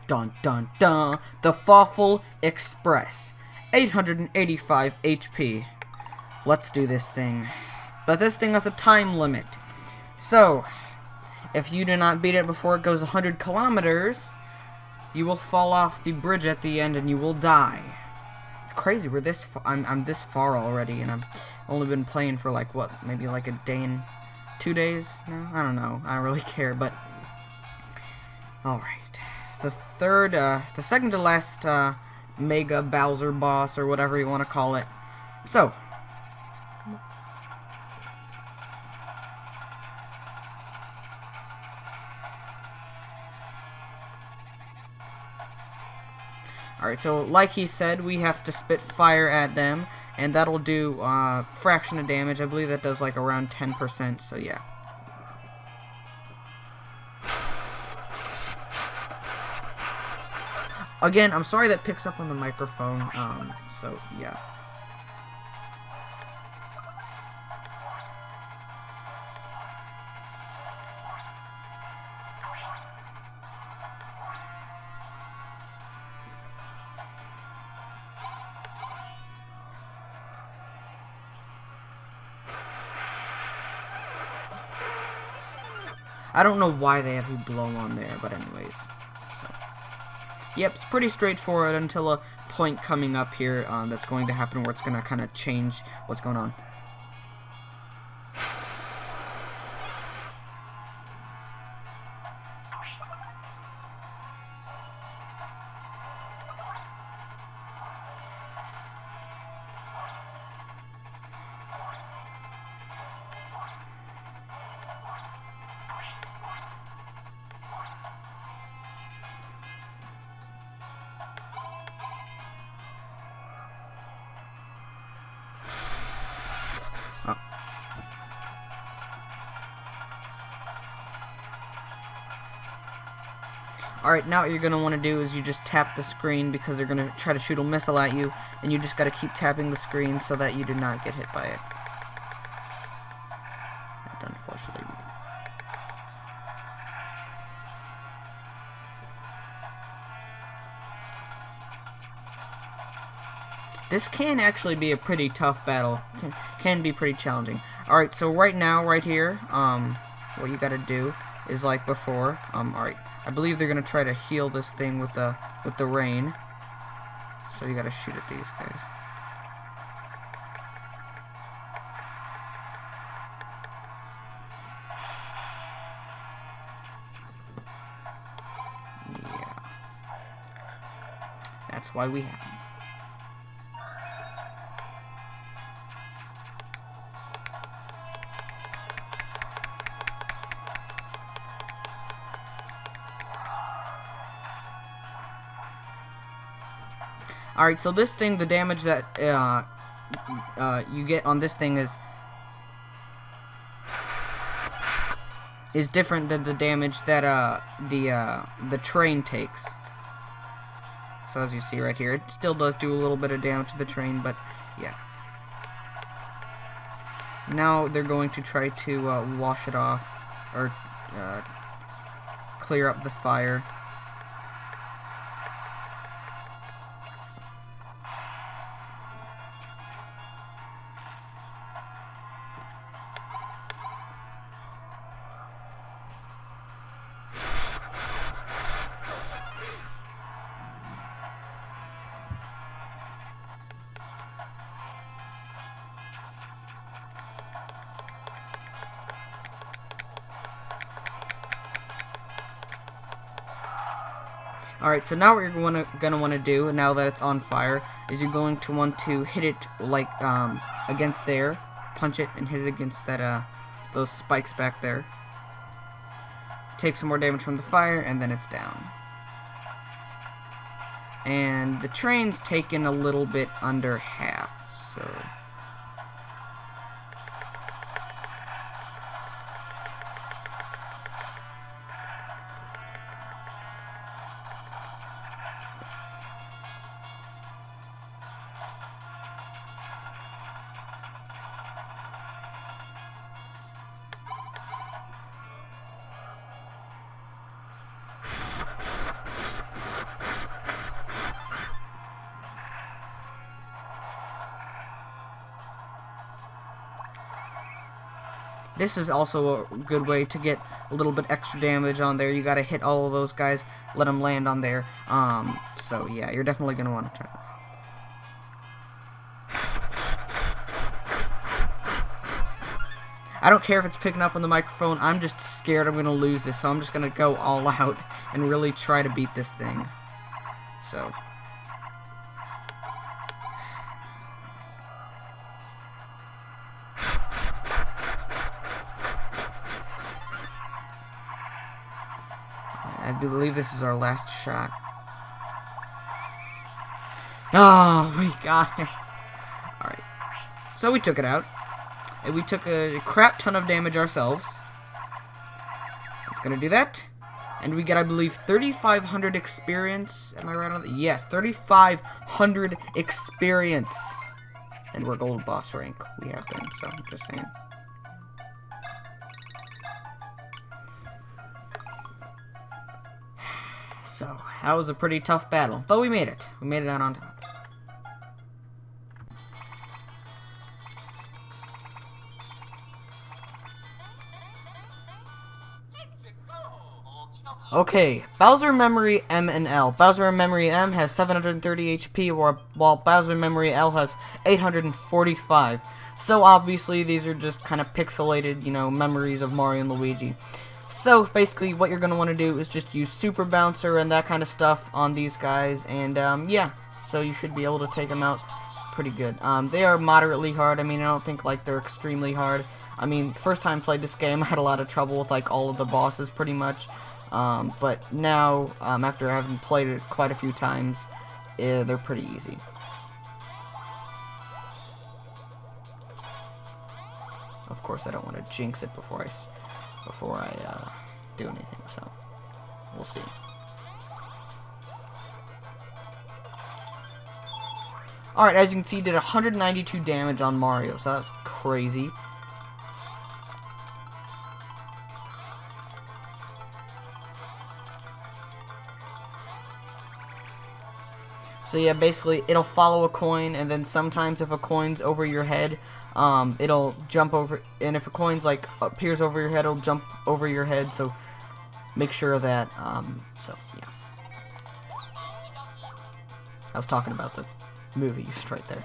Dun dun dun! The Fawful Express. 885 HP. Let's do this thing. But this thing has a time limit. So, if you do not beat it before it goes 100 kilometers, you will fall off the bridge at the end and you will die. It's crazy. We're this I'm this far already, and I've only been playing for like what, maybe like a day and 2 days? No, I don't know. I don't really care, but all right. The second to last Mega Bowser boss, or whatever you want to call it. So, alright, so like he said, we have to spit fire at them, and that'll do fraction of damage. I believe that does like around 10%, so yeah. Again, I'm sorry that picks up on the microphone, so yeah. I don't know why they have you blow on there, but anyways. So, yep, it's pretty straightforward until a point coming up here that's going to happen where it's going to kind of change what's going on. Alright, now what you're going to want to do is you just tap the screen because they're going to try to shoot a missile at you, and you just got to keep tapping the screen so that you do not get hit by it. That's unfortunately. This can actually be a pretty tough battle. Can be pretty challenging. Alright, so right now, right here, what you got to do is like before. Alright. I believe they're gonna try to heal this thing with the rain. So you gotta shoot at these guys. Yeah. That's why we have them. Alright, so this thing, the damage that you get on this thing is different than the damage that the train takes. So as you see right here, it still does do a little bit of damage to the train, but yeah. Now they're going to try to wash it off, or clear up the fire. Alright, so now what you're gonna want to do, now that it's on fire, is you're going to want to hit it, like, against there. Punch it and hit it against that, those spikes back there. Take some more damage from the fire, and then it's down. And the train's taken a little bit under half, so... This is also a good way to get a little bit extra damage on there. You gotta hit all of those guys, let them land on there. So yeah, you're definitely gonna want to try. I don't care if it's picking up on the microphone. I'm just scared I'm gonna lose this, so I'm just gonna go all out and really try to beat this thing. So. I believe this is our last shot. Oh, we got it. Alright. So we took it out. And we took a crap ton of damage ourselves. It's gonna do that. And we get, I believe, 3,500 experience. Am I right on that? Yes, 3,500 experience. And we're gold boss rank. We have been, so I'm just saying. So, that was a pretty tough battle. But we made it. We made it out on top. Okay, Bowser Memory M and L. Bowser Memory M has 730 HP, while Bowser Memory L has 845. So obviously these are just kind of pixelated, you know, memories of Mario and Luigi. So basically what you're going to want to do is just use Super Bouncer and that kind of stuff on these guys, and yeah, so you should be able to take them out pretty good. They are moderately hard. I mean, I don't think like they're extremely hard. I mean, first time I played this game I had a lot of trouble with like all of the bosses pretty much. But now, after having played it quite a few times, they're pretty easy. Of course, I don't want to jinx it before I do anything, so we'll see. Alright, as you can see, he did 192 damage on Mario, so that's crazy. So yeah, basically, it'll follow a coin, and then sometimes if a coin's over your head, it'll jump over, and if a coin's like appears over your head, it'll jump over your head, so make sure of that. So yeah. I was talking about the movie just right there.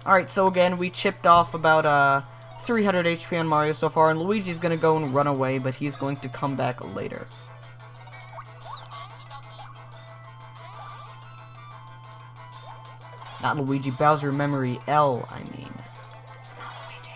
Alright, so again, we chipped off about 300 HP on Mario so far, and Luigi's gonna go and run away, but he's going to come back later. Not Luigi, Bowser Memory L, I mean. It's not Luigi.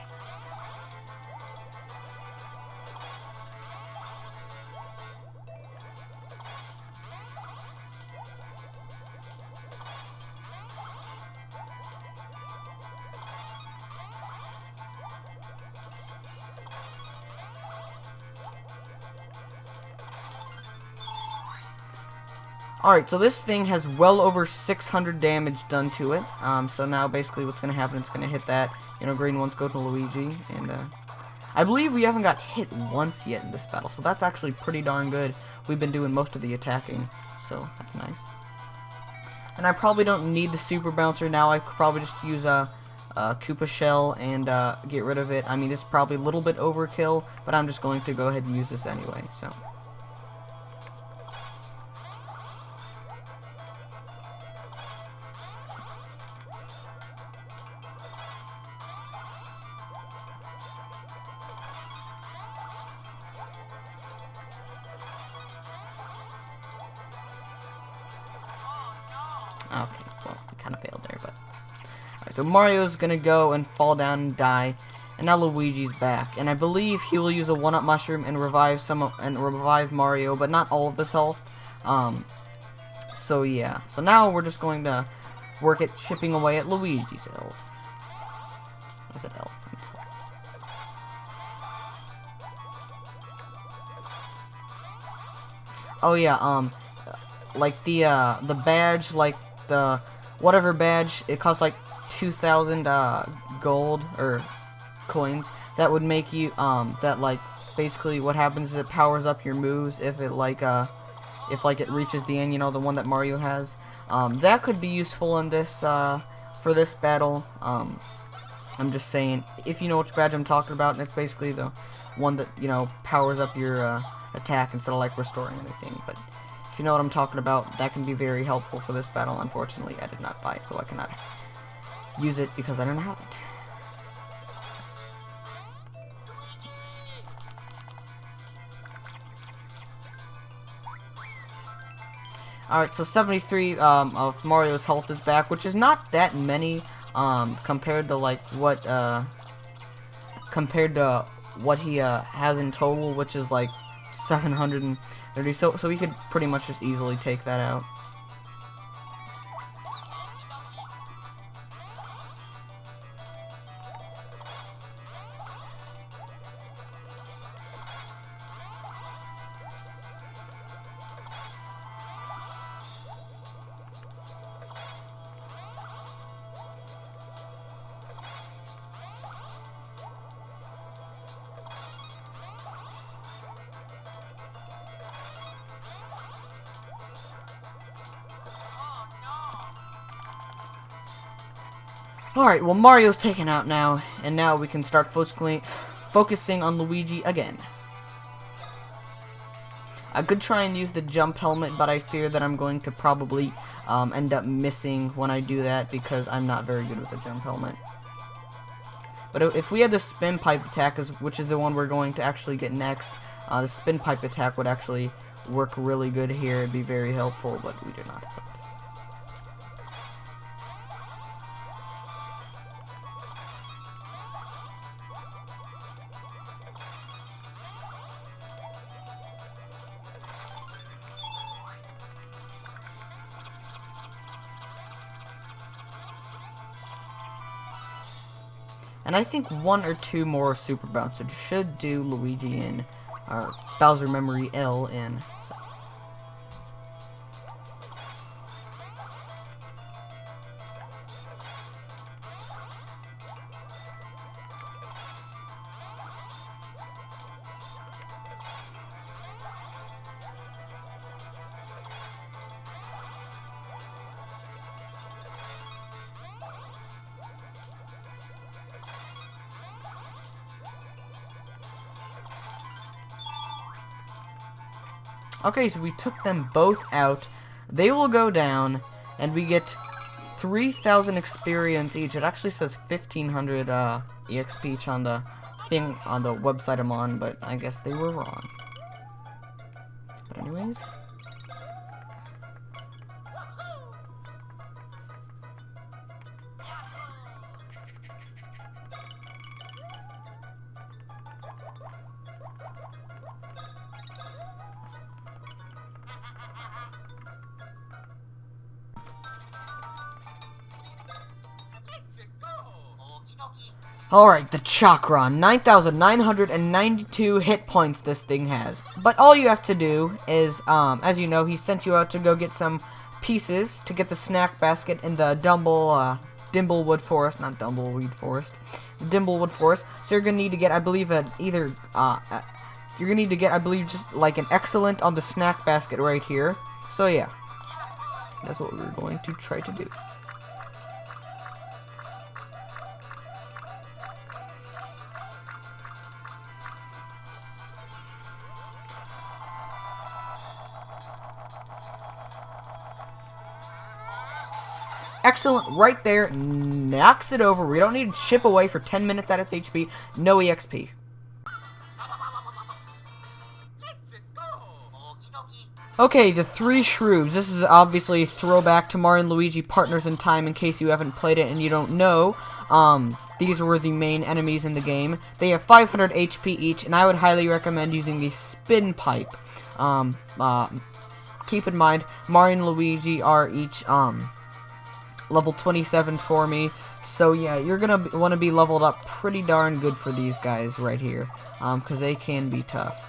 Alright, so this thing has well over 600 damage done to it. So now basically what's going to happen, it's going to hit that, you know, green ones go to Luigi, and I believe we haven't got hit once yet in this battle, so that's actually pretty darn good. We've been doing most of the attacking, so that's nice. And I probably don't need the Super Bouncer now. I could probably just use a Koopa Shell and get rid of it. I mean, it's probably a little bit overkill, but I'm just going to go ahead and use this anyway, so. Okay, well, we kind of failed there, but... Alright, so Mario's gonna go and fall down and die, and now Luigi's back. And I believe he will use a 1-up mushroom and revive Mario, but not all of his health. So yeah. So now we're just going to work at chipping away at Luigi's health. Is it health? Oh yeah, like the badge, like the whatever badge, it costs like 2,000 gold or coins. That would make you that like basically what happens is it powers up your moves if it like it reaches the end, you know, the one that Mario has. That could be useful in this for this battle. I'm just saying, if you know which badge I'm talking about, and it's basically the one that, you know, powers up your attack instead of like restoring anything. But if you know what I'm talking about, that can be very helpful for this battle. Unfortunately, I did not buy it, so I cannot use it because I don't have it. Alright, so 73 of Mario's health is back, which is not that many compared to like what he has in total, which is like 730. So we could pretty much just easily take that out. Alright, well, Mario's taken out now, and now we can start focusing on Luigi again. I could try and use the jump helmet, but I fear that I'm going to probably end up missing when I do that because I'm not very good with the jump helmet. But if we had the spin pipe attack, which is the one we're going to actually get next, the spin pipe attack would actually work really good here. It'd be very helpful, but we do not have it. And I think 1 or 2 more Super Bouncers should do Luigi in, or Bowser Memory L in. So. Okay, so we took them both out. They will go down, and we get 3,000 experience each. It actually says 1,500 EXP each on the thing on the website I'm on, but I guess they were wrong. But anyways. Alright, the Chakron. 9,992 hit points this thing has. But all you have to do is, as you know, he sent you out to go get some pieces to get the snack basket in the Dimblewood Forest. Not Dumbleweed Forest. Dimblewood Forest. So you're gonna need to get, I believe, you're gonna need to get, I believe, just like an excellent on the snack basket right here. So yeah. That's what we're going to try to do. Excellent, right there, knocks it over. We don't need to chip away for 10 minutes at its HP. No EXP. Okay, the 3 Shroobs. This is obviously a throwback to Mario and Luigi Partners in Time in case you haven't played it and you don't know. These were the main enemies in the game. They have 500 HP each, and I would highly recommend using the spin pipe. Keep in mind, Mario and Luigi are each, level 27 for me, so yeah, you're gonna want to be leveled up pretty darn good for these guys right here, because they can be tough.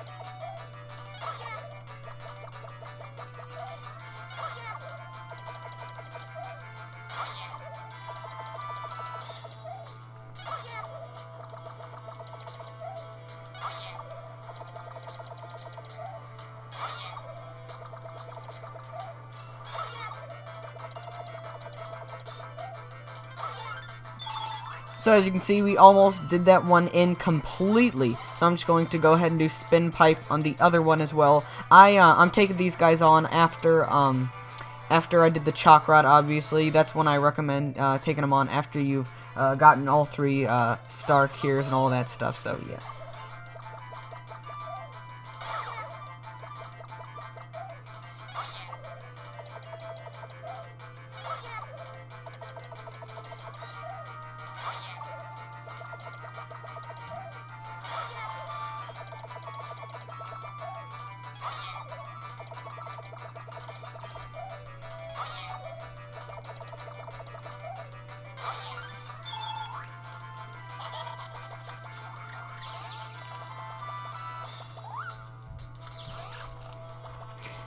So as you can see, we almost did that one in completely. So I'm just going to go ahead and do spin pipe on the other one as well. I'm taking these guys on after I did the Chakron, obviously. That's when I recommend taking them on after you've gotten all 3 star cures and all that stuff. So yeah.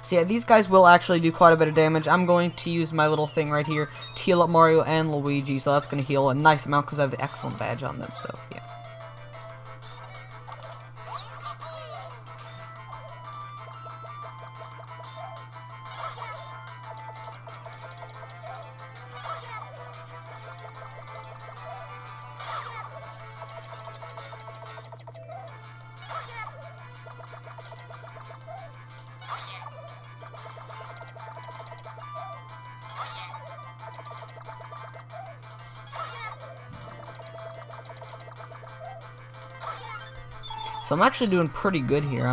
So yeah, these guys will actually do quite a bit of damage. I'm going to use my little thing right here to heal up Mario and Luigi, so that's going to heal a nice amount because I have the excellent badge on them, so yeah. So I'm actually doing pretty good here.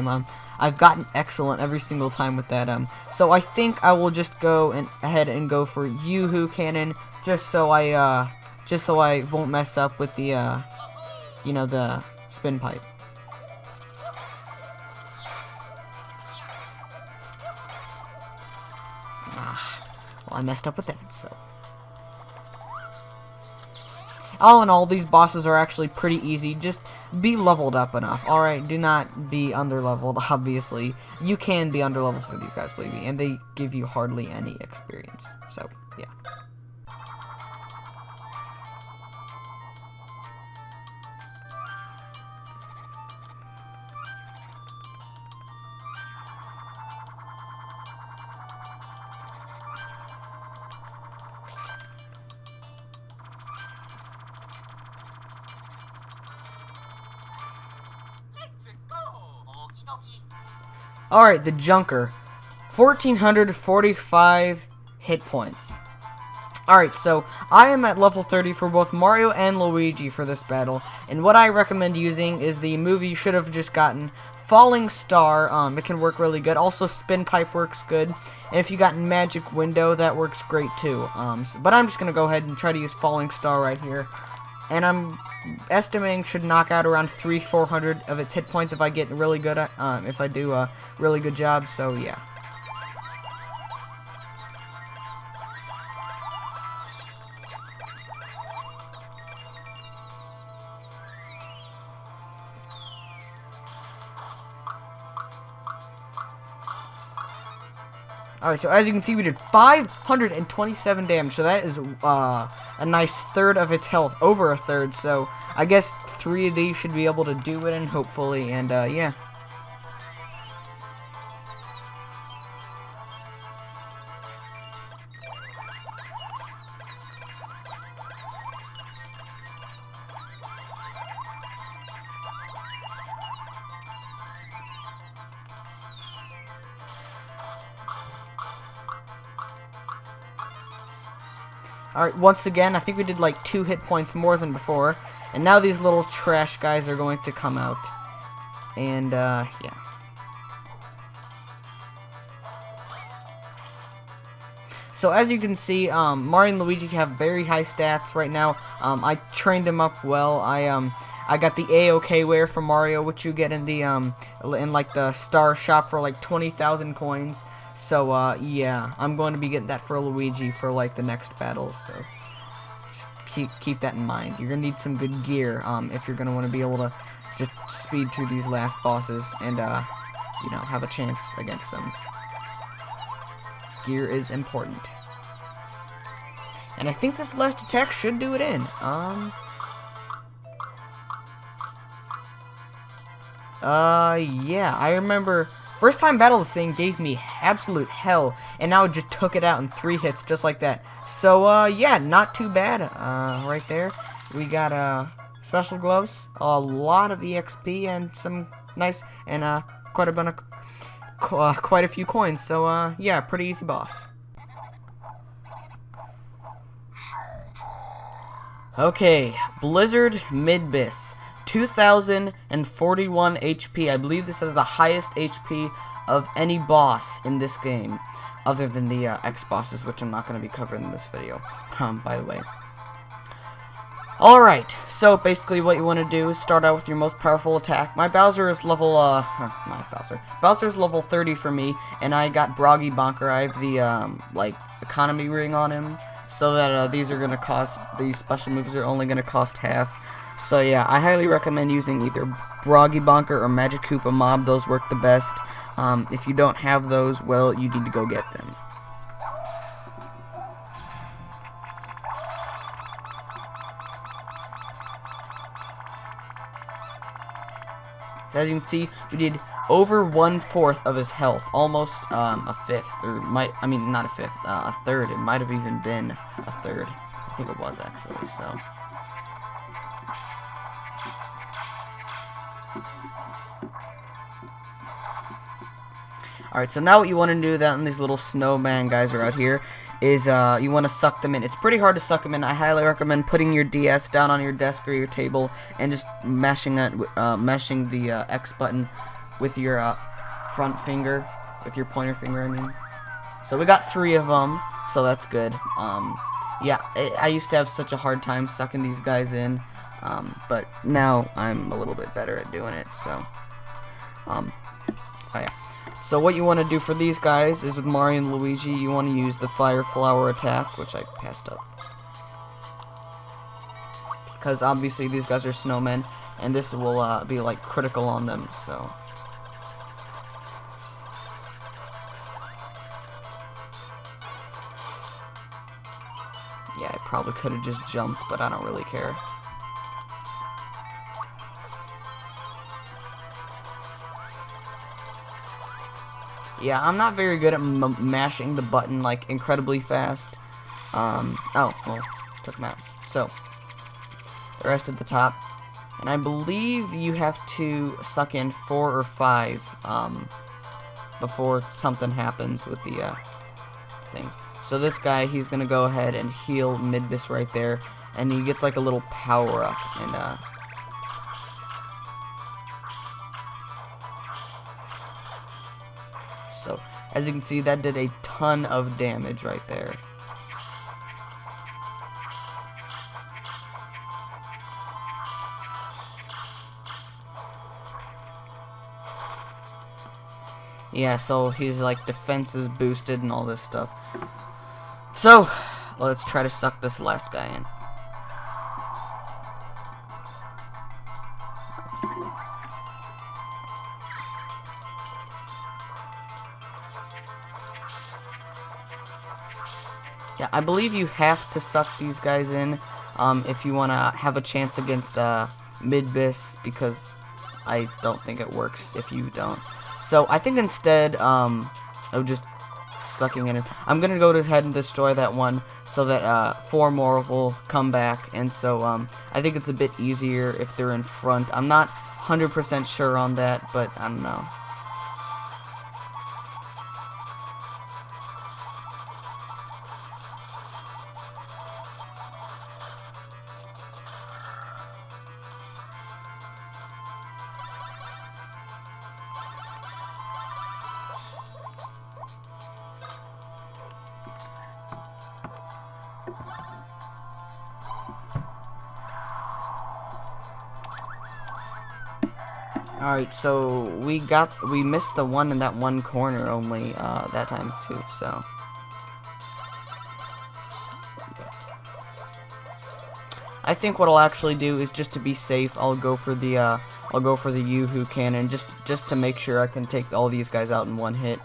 I've gotten excellent every single time with that. So I think I will just go ahead and go for Yoo-Hoo Cannon, just so I won't mess up with the you know, the spin pipe. Well, I messed up with that, so. All in all, these bosses are actually pretty easy. Just be leveled up enough. Alright, do not be underleveled, obviously. You can be underleveled for these guys, believe me, and they give you hardly any experience. So, yeah. Alright, the Junker. 1,445 hit points. Alright, so I am at level 30 for both Mario and Luigi for this battle. And what I recommend using is the move you should have just gotten, Falling Star. It can work really good. Also, Spin Pipe works good. And if you got Magic Window, that works great too. But I'm just going to go ahead and try to use Falling Star right here. And I'm estimating should knock out around 300-400 of its hit points if I get really good at, if I do a really good job. So yeah. Alright, so as you can see, we did 527 damage, so that is a nice third of its health, over a third, so I guess 3 of these should be able to do it, and hopefully, and yeah. Alright, once again, I think we did like 2 hit points more than before. And now these little trash guys are going to come out. And, yeah. So as you can see, Mario and Luigi have very high stats right now. I trained them up well. I got the A-OK wear from Mario, which you get in the, in like the star shop for like 20,000 coins. So, yeah, I'm going to be getting that for Luigi for, like, the next battle, so just keep that in mind. You're going to need some good gear, if you're going to want to be able to just speed through these last bosses and, you know, have a chance against them. Gear is important. And I think this last attack should do it in. Yeah, I remember... First time battle this thing gave me absolute hell, and now it just took it out in 3 hits just like that. So, yeah, not too bad, right there. We got, special gloves, a lot of EXP, and some nice, and, quite a few coins. So, yeah, pretty easy boss. Okay, Blizzard Midbus. 2,041 HP. I believe this is the highest HP of any boss in this game, other than the X bosses, which I'm not going to be covering in this video, by the way. Alright, so basically what you want to do is start out with your most powerful attack. My Bowser is level, Bowser's level 30 for me, and I got Broggy Bonker. I have the, like, economy ring on him, so that, these are going to cost, these special moves are only going to cost half. So yeah, I highly recommend using either Broggy Bonker or Magic Koopa Mob. Those work the best. If you don't have those, well, you need to go get them. So as you can see, we did over 1/4 of his health, almost a fifth, or not a fifth, a third. It might have even been a third. I think it was actually. So. Alright, so now what you want to do then, these little snowman guys are out here, is you want to suck them in. It's pretty hard to suck them in. I highly recommend putting your DS down on your desk or your table and just mashing the X button with your front finger, with your pointer finger, I mean. So we got 3 of them, so that's good. Yeah, I used to have such a hard time sucking these guys in, but now I'm a little bit better at doing it, so. Oh yeah. So what you want to do for these guys is with Mario and Luigi, you want to use the Fire Flower attack, which I passed up. Because obviously these guys are snowmen, and this will be like critical on them, so. Yeah, I probably could have just jumped, but I don't really care. Yeah, I'm not very good at mashing the button, like, incredibly fast. Oh, well, took them out. So, the rest at the top. And I believe you have to suck in 4 or 5, before something happens with the, things. So this guy, he's gonna go ahead and heal Midbus right there, and he gets, like, a little power-up, and, so, as you can see, that did a ton of damage right there. Yeah, so his, like, defense is boosted and all this stuff. So, let's try to suck this last guy in. Yeah, I believe you have to suck these guys in if you want to have a chance against Midbus, because I don't think it works if you don't. So I think instead of just sucking it in, I'm going to go ahead and destroy that one so that 4 more will come back. And so I think it's a bit easier if they're in front. I'm not 100% sure on that, but I don't know. Alright, so we missed the one in that one corner only that time too, so. I think what I'll actually do is, just to be safe, I'll go for the Yoo-hoo cannon just to make sure I can take all these guys out in one hit.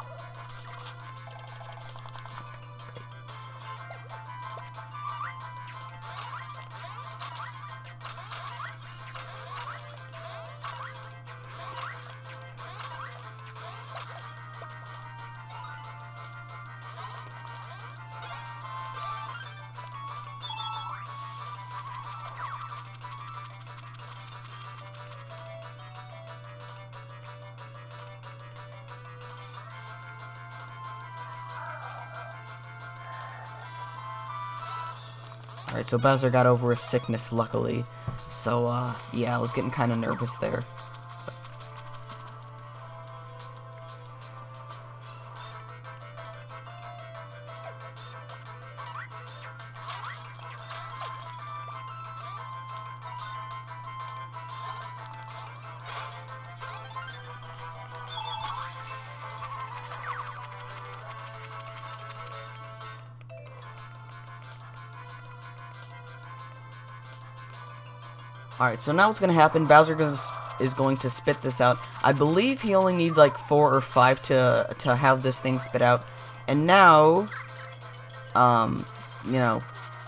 Alright, so Bowser got over his sickness, luckily. So, yeah, I was getting kind of nervous there. So. Alright, so now what's going to happen, Bowser is going to spit this out. I believe he only needs like 4 or 5 to have this thing spit out. And now, you know,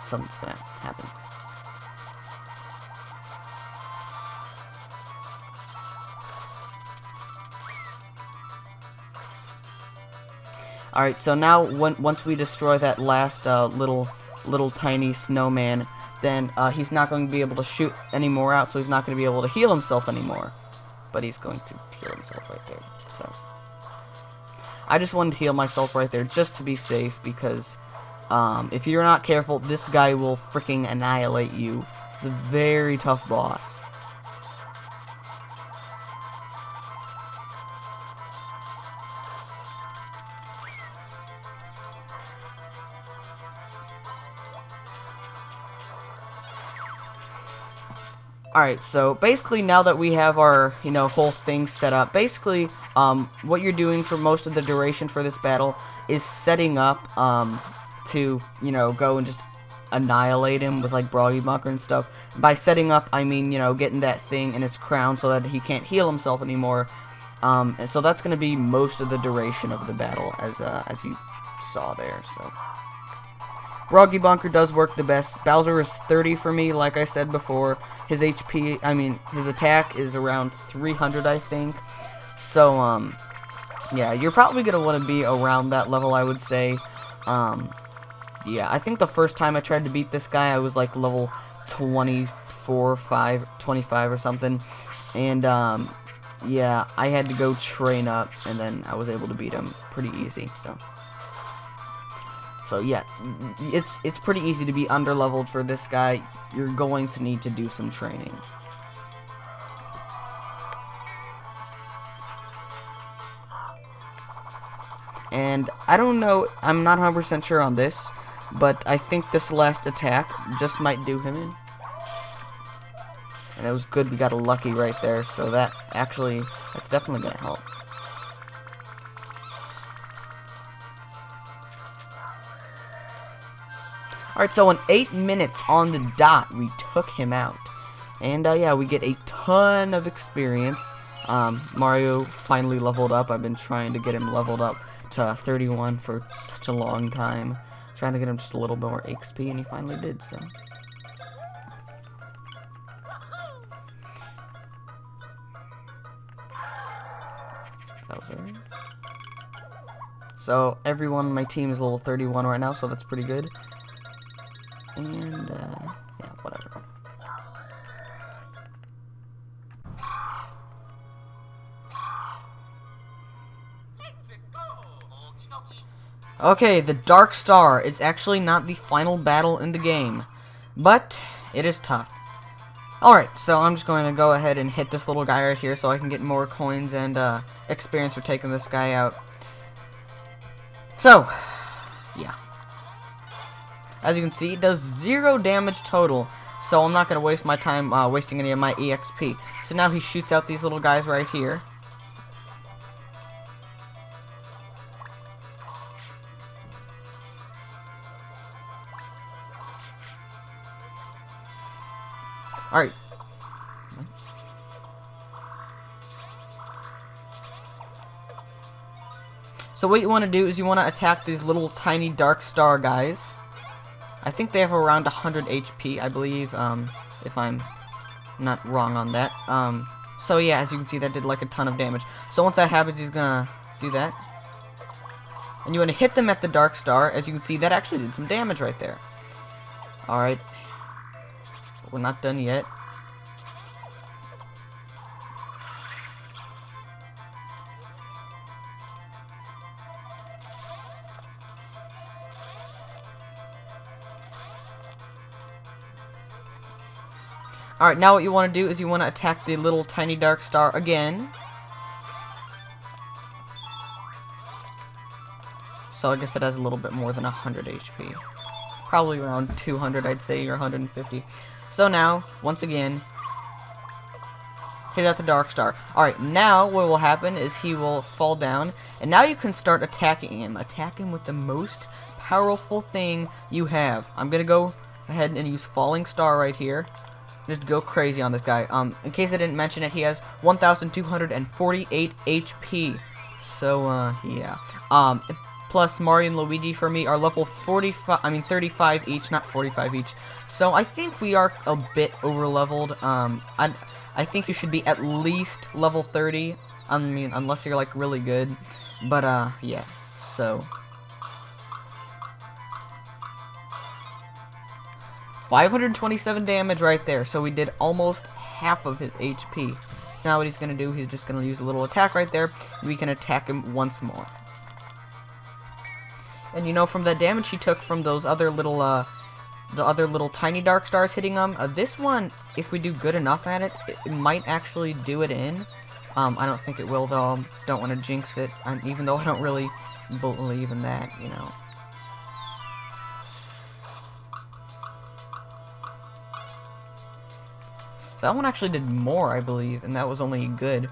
something's going to happen. Alright, so now once we destroy that last little tiny snowman, then he's not going to be able to shoot any more out, so he's not going to be able to heal himself anymore. But he's going to heal himself right there. So I just wanted to heal myself right there just to be safe, because If you're not careful, this guy will freaking annihilate you. It's a very tough boss. Alright, so basically now that we have our, whole thing set up, basically, what you're doing for most of the duration for this battle is setting up, to, go and just annihilate him with, like, Broggy Bunker and stuff. By setting up, I mean, getting that thing in his crown so that he can't heal himself anymore. And so that's going to be most of the duration of the battle, as you saw there, so... Broggy Bunker does work the best. Bowser is 30 for me, like I said before. His his attack is around 300, I think. So, yeah, you're probably going to want to be around that level, I would say. Yeah, I think the first time I tried to beat this guy, I was like level 24, 25 or something. And, yeah, I had to go train up, and then I was able to beat him pretty easy, so... So yeah, it's pretty easy to be underleveled for this guy. You're going to need to do some training. And I don't know, I'm not 100% sure on this, but I think this last attack just might do him in. And it was good we got a lucky right there, so that's definitely going to help. Alright, so in 8 minutes on the dot, we took him out. And, yeah, we get a ton of experience. Mario finally leveled up. I've been trying to get him leveled up to 31 for such a long time. Trying to get him just a little bit more XP, and he finally did, so... Bowser. So, everyone on my team is level 31 right now, so that's pretty good. And, yeah, whatever. Okay, the Dark Star is actually not the final battle in the game, but it is tough. Alright, so I'm just going to go ahead and hit this little guy right here so I can get more coins and experience for taking this guy out. So, yeah. As you can see, it does 0 damage total, so I'm not going to waste my time wasting any of my EXP. So now he shoots out these little guys right here. Alright. So what you want to do is you want to attack these little tiny Dark Star guys. I think they have around 100 HP, I believe, if I'm not wrong on that. So yeah, as you can see, that did like a ton of damage. So once that happens, he's gonna do that. And you want to hit them at the Dark Star. As you can see, that actually did some damage right there. Alright. We're not done yet. Alright, now what you want to do is you want to attack the little tiny Dark Star again. So I guess it has a little bit more than 100 HP. Probably around 200, I'd say, or 150. So now, once again, hit at the Dark Star. Alright, now what will happen is he will fall down, and now you can start attacking him. Attack him with the most powerful thing you have. I'm going to go ahead and use Falling Star right here. Just go crazy on this guy. In case I didn't mention it, he has 1,248 HP. So, yeah. Plus Mario and Luigi for me are level 35 each, not 45 each. So I think we are a bit over leveled. I think you should be at least level 30. I mean, unless you're like really good. But yeah. So 527 damage right there. So we did almost half of his HP. So now what he's gonna do, he's just gonna use a little attack right there. We can attack him once more. And you know, from the damage he took from those other little, the other little tiny dark stars hitting him, this one, if we do good enough at it, it might actually do it in. I don't think it will, though. Don't want to jinx it, even though I don't really believe in that, you know. That one actually did more, I believe, and that was only good.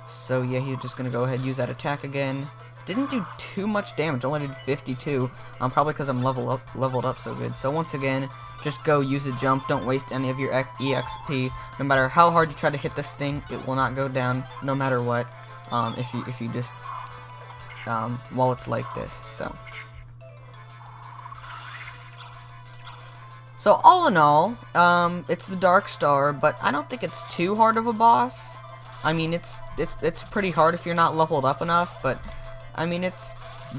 So yeah, he's just gonna go ahead and use that attack again. Didn't do too much damage, only did 52. Probably because I'm leveled up so good. So once again, just go use a jump. Don't waste any of your EXP. No matter how hard you try to hit this thing, it will not go down, no matter what. If you just while it's like this. So all in all, it's the Dark Star, but I don't think it's too hard of a boss. I mean, it's pretty hard if you're not leveled up enough, but I mean, it's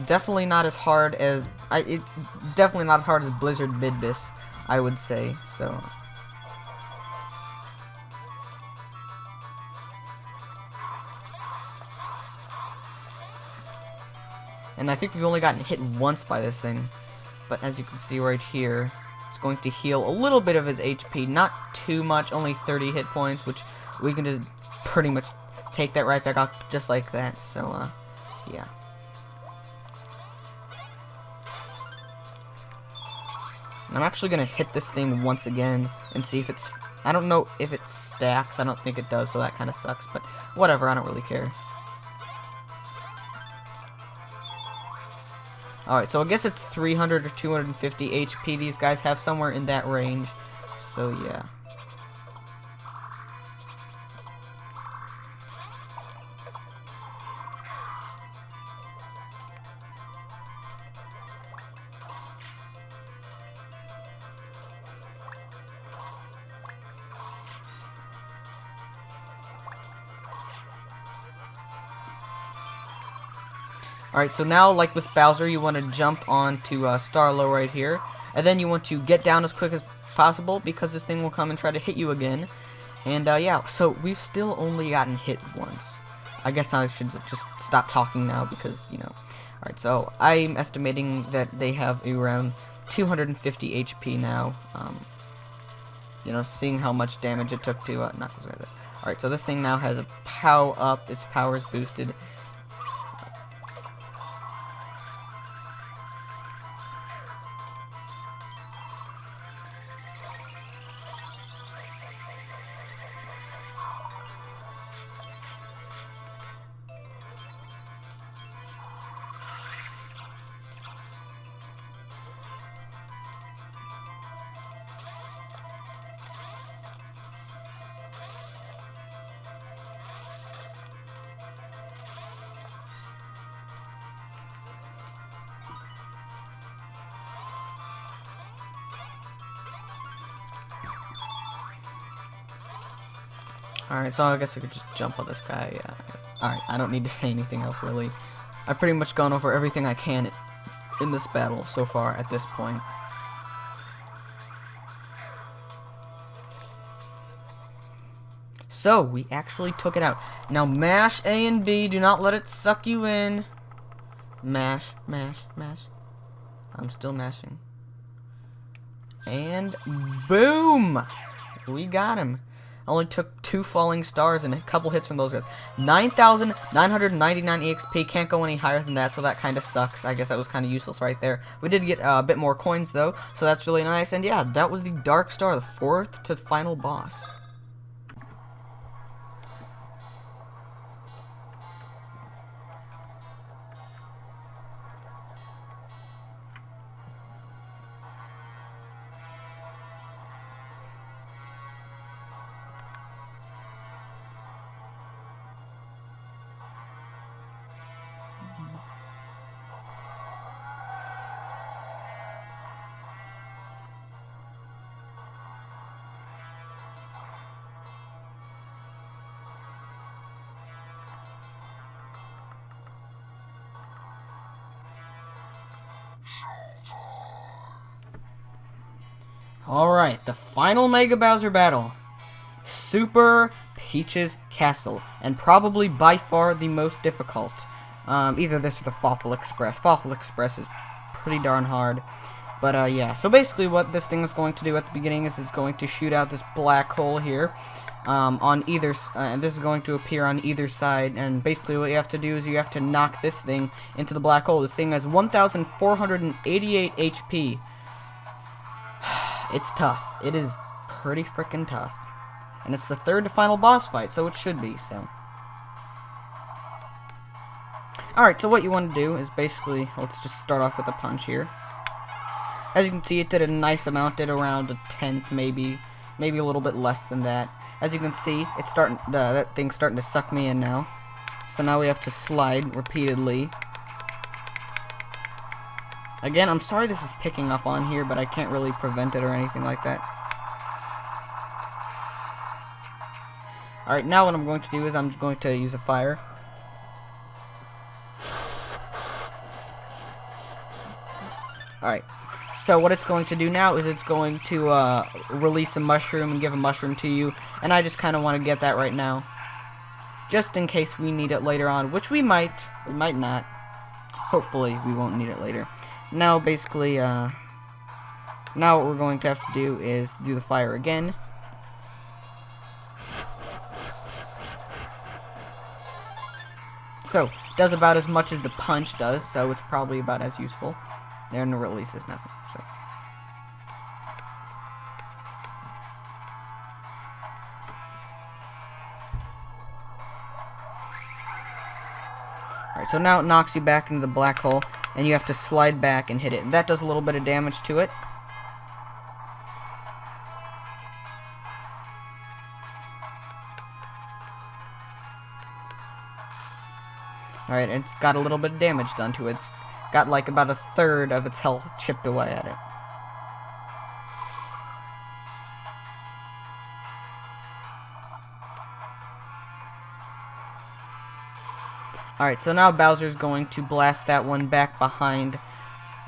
definitely not as hard as Blizzard Midbus, I would say. So. And I think we've only gotten hit once by this thing, but as you can see right here, it's going to heal a little bit of his HP, not too much, only 30 hit points, which we can just pretty much take that right back off just like that. So, yeah. I'm actually going to hit this thing once again and see if it's... I don't know if it stacks. I don't think it does, so that kind of sucks. But whatever, I don't really care. Alright, so I guess it's 300 or 250 HP these guys have, somewhere in that range. So, yeah. Alright, so now, like with Bowser, you want to jump onto Starlow right here. And then you want to get down as quick as possible, because this thing will come and try to hit you again. And, yeah, so we've still only gotten hit once. I guess I should just stop talking now, because, you know. Alright, so I'm estimating that they have around 250 HP now. You know, seeing how much damage it took to knock this guy. Alright, so this thing now has a power up. Its power is boosted. Alright, so I guess I could just jump on this guy. Yeah. Alright, I don't need to say anything else, really. I've pretty much gone over everything I can in this battle so far at this point. So, we actually took it out. Now, mash A and B. Do not let it suck you in. Mash, mash, mash. I'm still mashing. And boom! We got him. Only took 2 falling stars and a couple hits from those guys. 9,999 EXP. Can't go any higher than that, so that kind of sucks. I guess that was kind of useless right there. We did get a bit more coins, though, so that's really nice. And yeah, that was the Dark Star, the 4th to final boss. Alright, the final Mega Bowser battle. Super Peach's Castle. And probably by far the most difficult. Either this or the Fawful Express. Fawful Express is pretty darn hard. But yeah, so basically what this thing is going to do at the beginning is it's going to shoot out this black hole here. On either, and this is going to appear on either side, and basically what you have to do is you have to knock this thing into the black hole. This thing has 1,488 HP. It's tough. It is pretty freaking tough. And it's the third to final boss fight, so it should be, so. Alright, so what you want to do is basically, let's just start off with a punch here. As you can see, it did a nice amount, did around a tenth, maybe a little bit less than that. As you can see, it's starting, that thing's starting to suck me in now. So now we have to slide repeatedly. Again, I'm sorry this is picking up on here, but I can't really prevent it or anything like that. Alright, now what I'm going to do is I'm going to use a fire. Alright. So what it's going to do now is it's going to release a mushroom and give a mushroom to you, and I just kind of want to get that right now, just in case we need it later on, which we might not. Hopefully we won't need it later. Now basically, now what we're going to have to do is do the fire again. So, does about as much as the punch does, so it's probably about as useful. There, and the release is nothing. So. Alright, so now it knocks you back into the black hole, and you have to slide back and hit it. That does a little bit of damage to it. Alright, it's got a little bit of damage done to it. It's got like about a third of its health chipped away at it. Alright, so now Bowser's going to blast that one back behind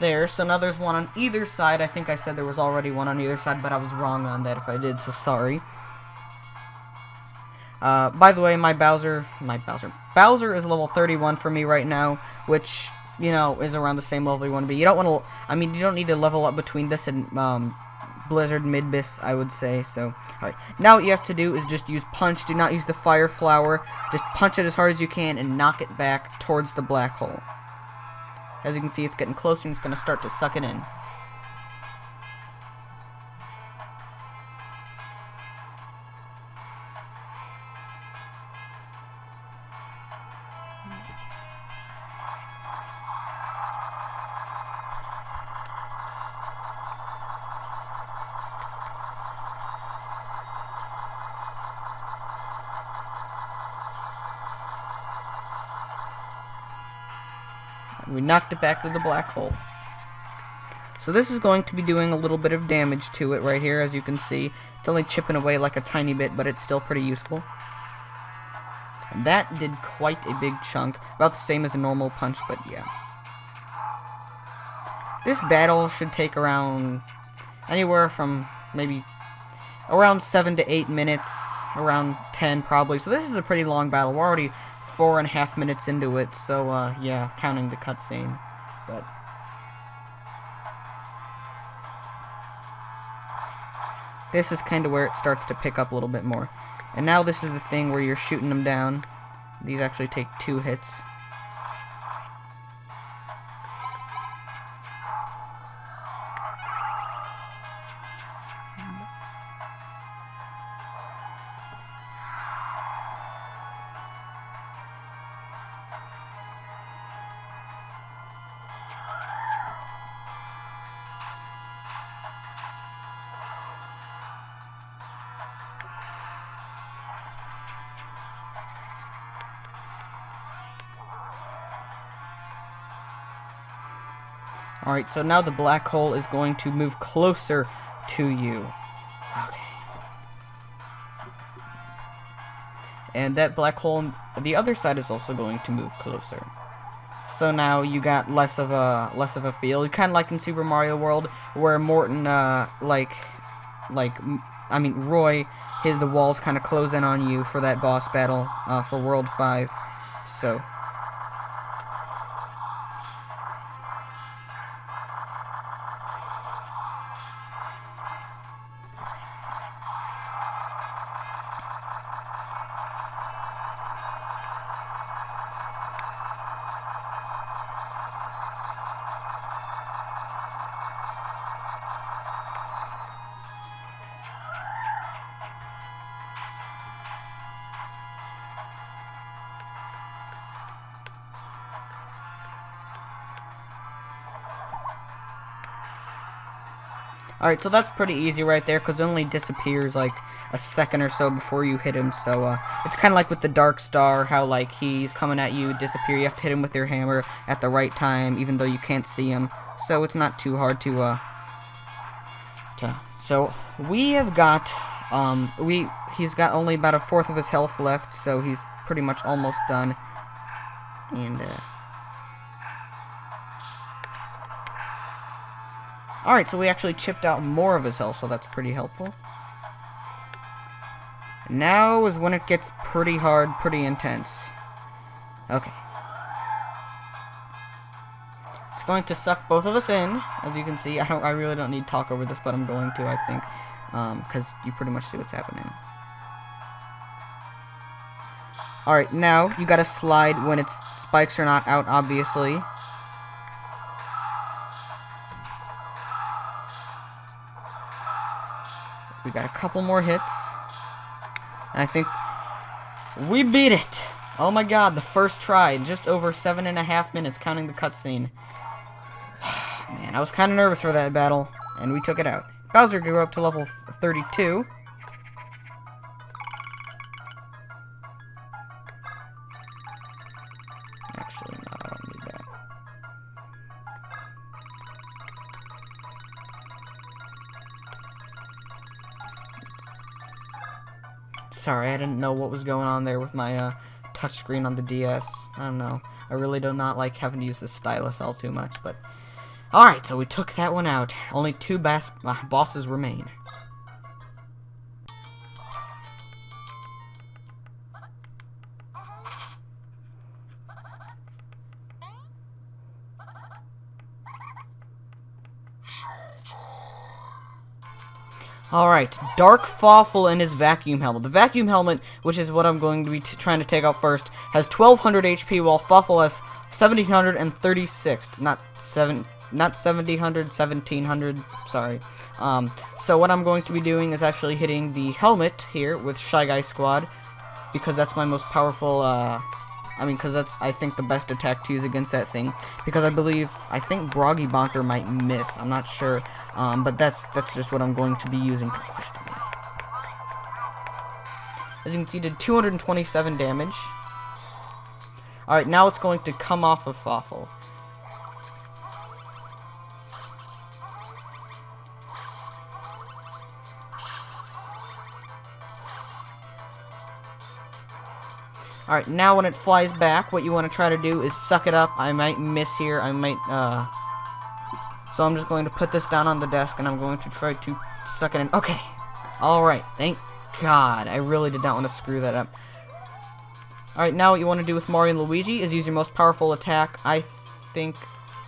there. So now there's one on either side. I think I said there was already one on either side, but I was wrong on that if I did, so sorry. By the way, Bowser is level 31 for me right now, which, you know, is around the same level you want to be. You don't want to, I mean, you don't need to level up between this and, Blizzard Midbus, I would say, so. Alright, now what you have to do is just use punch. Do not use the fire flower. Just punch it as hard as you can and knock it back towards the black hole. As you can see, it's getting closer and it's going to start to suck it in. We knocked it back to the black hole. So this is going to be doing a little bit of damage to it right here, as you can see. It's only chipping away like a tiny bit, but it's still pretty useful. And that did quite a big chunk. About the same as a normal punch, but yeah. This battle should take around anywhere from maybe around 7 to 8 minutes, around 10 probably. So this is a pretty long battle. We're already 4.5 minutes into it, so yeah, counting the cutscene. But this is kind of where it starts to pick up a little bit more. And now this is the thing where you're shooting them down. These actually take 2 hits. Alright, so now the black hole is going to move closer to you. Okay. And that black hole on the other side is also going to move closer. So now you got less of a field, kind of like in Super Mario World, where Morton, Roy, the walls kind of close in on you for that boss battle for World 5. So. Alright, so that's pretty easy right there, because it only disappears like a second or so before you hit him. So it's kind of like with the Dark Star, how like he's coming at you, disappear. You have to hit him with your hammer at the right time, even though you can't see him. So it's not too hard to So we have got he's got only about a fourth of his health left, so he's pretty much almost done. And alright, so we actually chipped out more of his health, so that's pretty helpful. Now is when it gets pretty hard, pretty intense. Okay. It's going to suck both of us in, as you can see. I really don't need to talk over this, but I'm going to, I think, because you pretty much see what's happening. Alright, now you gotta slide when its spikes are not out, obviously. We got a couple more hits. And I think we beat it! Oh my god, the first try, just over 7.5 minutes, counting the cutscene. Man, I was kind of nervous for that battle, and we took it out. Bowser grew up to level 32. Actually, no, I don't need that. Sorry, I didn't know what was going on there with my touchscreen on the DS. I don't know. I really do not like having to use the stylus all too much, but... Alright, so we took that one out. Only 2 bosses remain. Alright, Dark Fawful and his vacuum helmet. The vacuum helmet, which is what I'm going to be trying to take out first, has 1200 HP, while Fawful has 1736. Not 1700, 1700, sorry. So what I'm going to be doing is actually hitting the helmet here with Shy Guy Squad, because that's my most powerful, because that's, I think, the best attack to use against that thing, because I think Broggy Bonker might miss, I'm not sure, but that's just what I'm going to be using to push them. As you can see, did 227 damage. Alright, now it's going to come off of Fawful. Alright, now when it flies back, what you want to try to do is suck it up. I might miss here, so I'm just going to put this down on the desk, and I'm going to try to suck it in. Okay. Alright, thank God. I really did not want to screw that up. Alright, now what you want to do with Mario and Luigi is use your most powerful attack. I think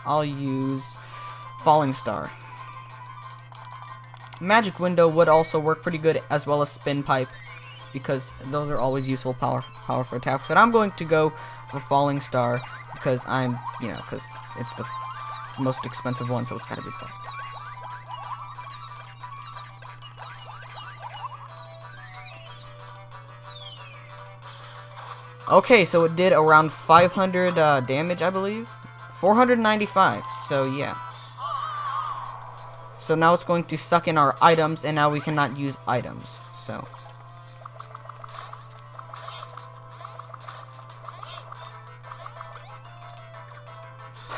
I'll use Falling Star. Magic Window would also work pretty good, as well as Spin Pipe, because those are always useful powerful attacks. But I'm going to go for Falling Star because because it's the most expensive one, so it's gotta be fast. Okay, so it did around 500 damage, I believe. 495, so yeah. So now it's going to suck in our items, and now we cannot use items, so...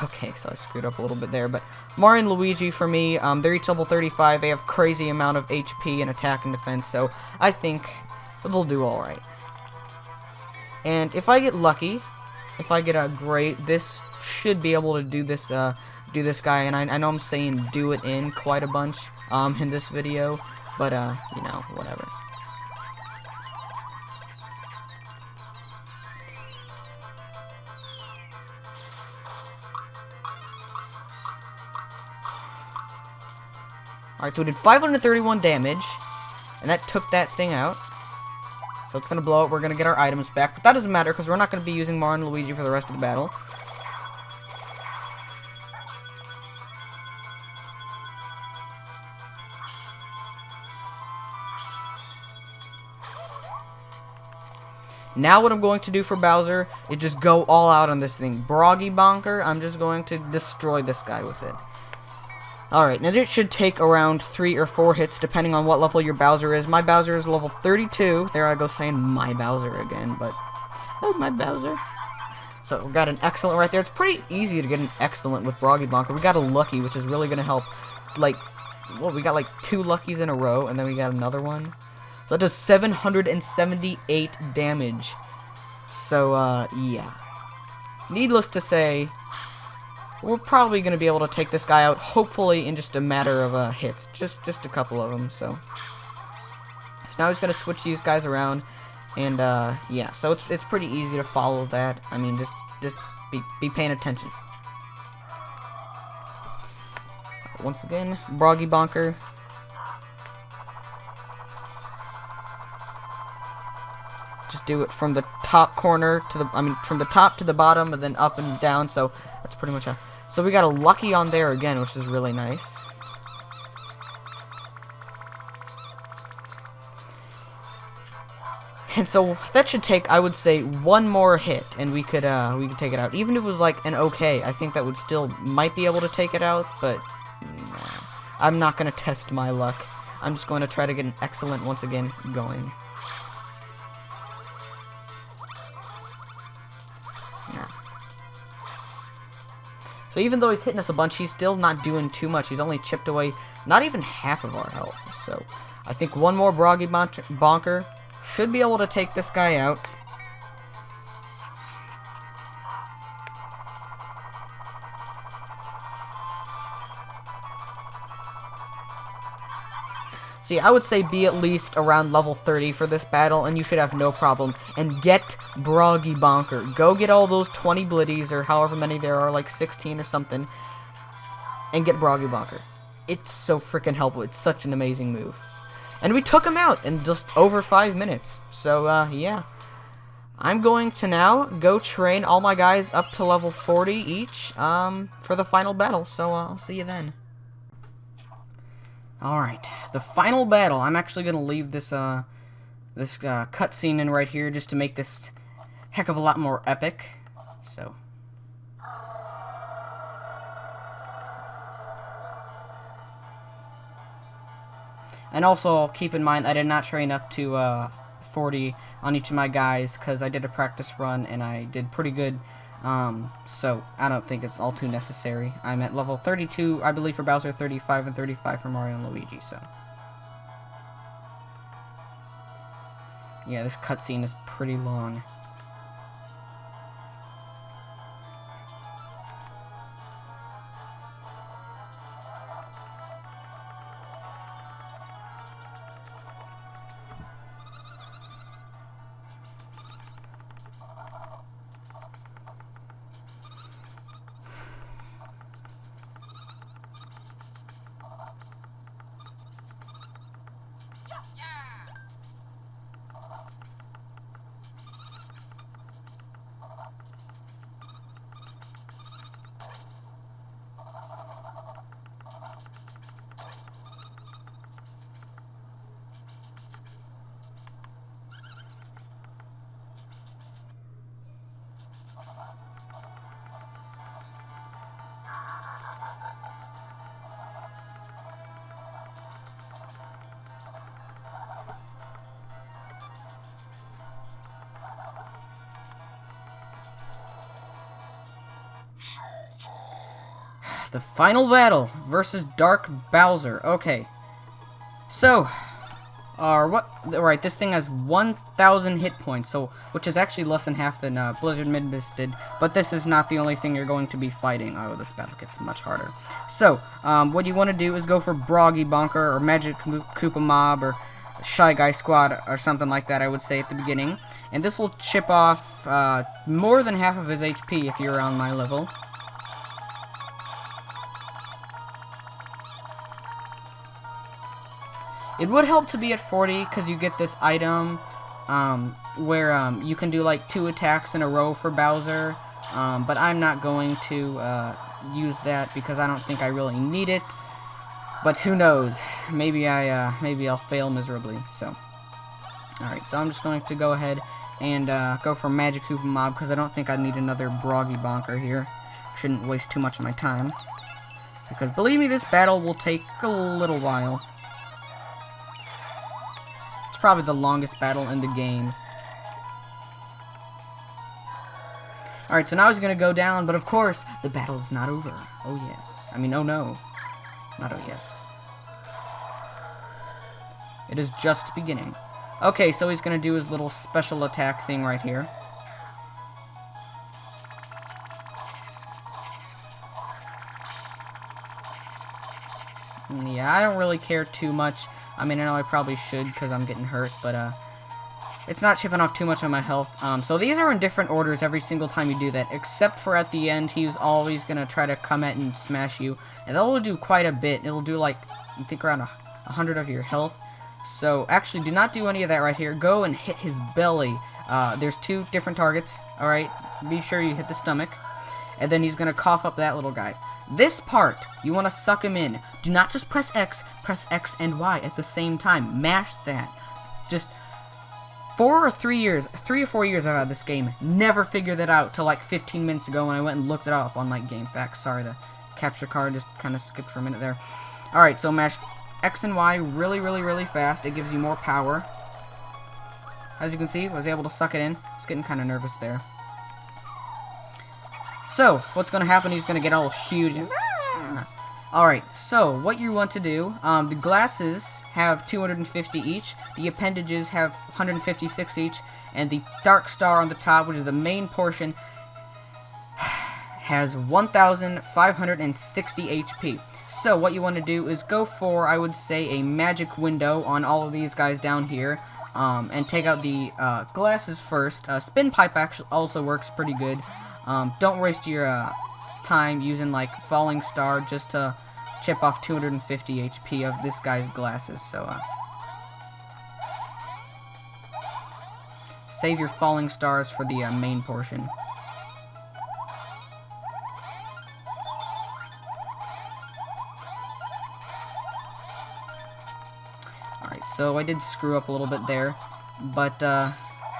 Okay, so I screwed up a little bit there, but Mario and Luigi, for me, they're each level 35. They have crazy amount of HP and attack and defense, so I think they'll do alright. And if I get lucky, if I get a great, this should be able to do this guy, and I know I'm saying do it in quite a bunch in this video, but whatever. Alright, so we did 531 damage, and that took that thing out. So it's going to blow up, we're going to get our items back, but that doesn't matter, because we're not going to be using Mario and Luigi for the rest of the battle. Now what I'm going to do for Bowser is just go all out on this thing. Broggy Bonker, I'm just going to destroy this guy with it. Alright, now it should take around 3 or 4 hits depending on what level your Bowser is. My Bowser is level 32. There I go saying my Bowser again, but... Oh, my Bowser. So we got an excellent right there. It's pretty easy to get an excellent with Broggy Bonker. We got a lucky, which is really going to help. Like, well, we got like 2 luckies in a row, and then we got another one. So that does 778 damage. So, yeah. Needless to say, we're probably going to be able to take this guy out, hopefully in just a matter of hits. Just a couple of them, so. So now he's going to switch these guys around. And, yeah, so it's pretty easy to follow that. I mean, just be paying attention. Once again, Broggy Bonker. Just do it from the top corner to the, from the top to the bottom, and then up and down, so that's pretty much it. So we got a lucky on there again, which is really nice. And so that should take, I would say, 1 more hit, and we could take it out. Even if it was like an okay, I think that would still might be able to take it out, but nah, I'm not gonna test my luck. I'm just going to try to get an excellent once again going. Nah. So even though he's hitting us a bunch, he's still not doing too much. He's only chipped away not even half of our health. So I think 1 more Broggy Bonker should be able to take this guy out. See, I would say be at least around level 30 for this battle, and you should have no problem. And get Broggy Bonker. Go get all those 20 blitties, or however many there are, like 16 or something, and get Broggy Bonker. It's so freaking helpful. It's such an amazing move. And we took him out in just over 5 minutes. So, yeah. I'm going to now go train all my guys up to level 40 each for the final battle. So, I'll see you then. Alright, the final battle. I'm actually going to leave this cutscene in right here just to make this heck of a lot more epic. So... And also, keep in mind, I did not train up to 40 on each of my guys, because I did a practice run, and I did pretty good, so I don't think it's all too necessary. I'm at level 32, I believe, for Bowser, 35, and 35 for Mario and Luigi, so. Yeah, this cutscene is pretty long. The final battle versus Dark Bowser. Okay. So, right, this thing has 1,000 hit points, so which is actually less than half than Blizzard Midbus did. But this is not the only thing you're going to be fighting. Oh, this battle gets much harder. So, what you want to do is go for Broggy Bonker or Magic Koopa Mob or Shy Guy Squad or something like that, I would say at the beginning. And this will chip off more than half of his HP if you're on my level. It would help to be at 40 because you get this item where you can do like 2 attacks in a row for Bowser, but I'm not going to use that because I don't think I really need it. But who knows? Maybe I'll fail miserably. So, all right. So I'm just going to go ahead and go for Magic Koopa Mob because I don't think I need another Broggy Bonker here. Shouldn't waste too much of my time. Because believe me, this battle will take a little while. It's probably the longest battle in the game. Alright, so now he's going to go down, but of course, the battle is not over. Oh yes. I mean, oh no. Not oh yes. It is just beginning. Okay, so he's going to do his little special attack thing right here. Yeah, I don't really care too much. I mean, I know I probably should because I'm getting hurt, but it's not chipping off too much of my health. So these are in different orders every single time you do that, except for at the end, he's always going to try to come at and smash you. And that will do quite a bit. It'll do, like, I think around 100 of your health. So, actually, do not do any of that right here. Go and hit his belly. There's 2 different targets, alright? Be sure you hit the stomach. And then he's going to cough up that little guy. This part, you want to suck him in. Do not just press X and Y at the same time. Mash that. Just 3 or 4 years I've had this game. Never figured that out till like 15 minutes ago when I went and looked it up on like GameFAQs. Sorry, the capture card just kind of skipped for a minute there. Alright, so mash X and Y really fast. It gives you more power. As you can see, I was able to suck it in. I was getting kind of nervous there. So, what's going to happen, he's going to get all huge. Alright, so, what you want to do, the glasses have 250 each, the appendages have 156 each, and the dark star on the top, which is the main portion, has 1,560 HP. So, what you want to do is go for, I would say, a magic window on all of these guys down here, and take out the glasses first. Spin pipe actually also works pretty good. Don't waste your time using like falling star just to chip off 250 HP of this guy's glasses. So save your falling stars for the main portion. Alright, so I did screw up a little bit there, but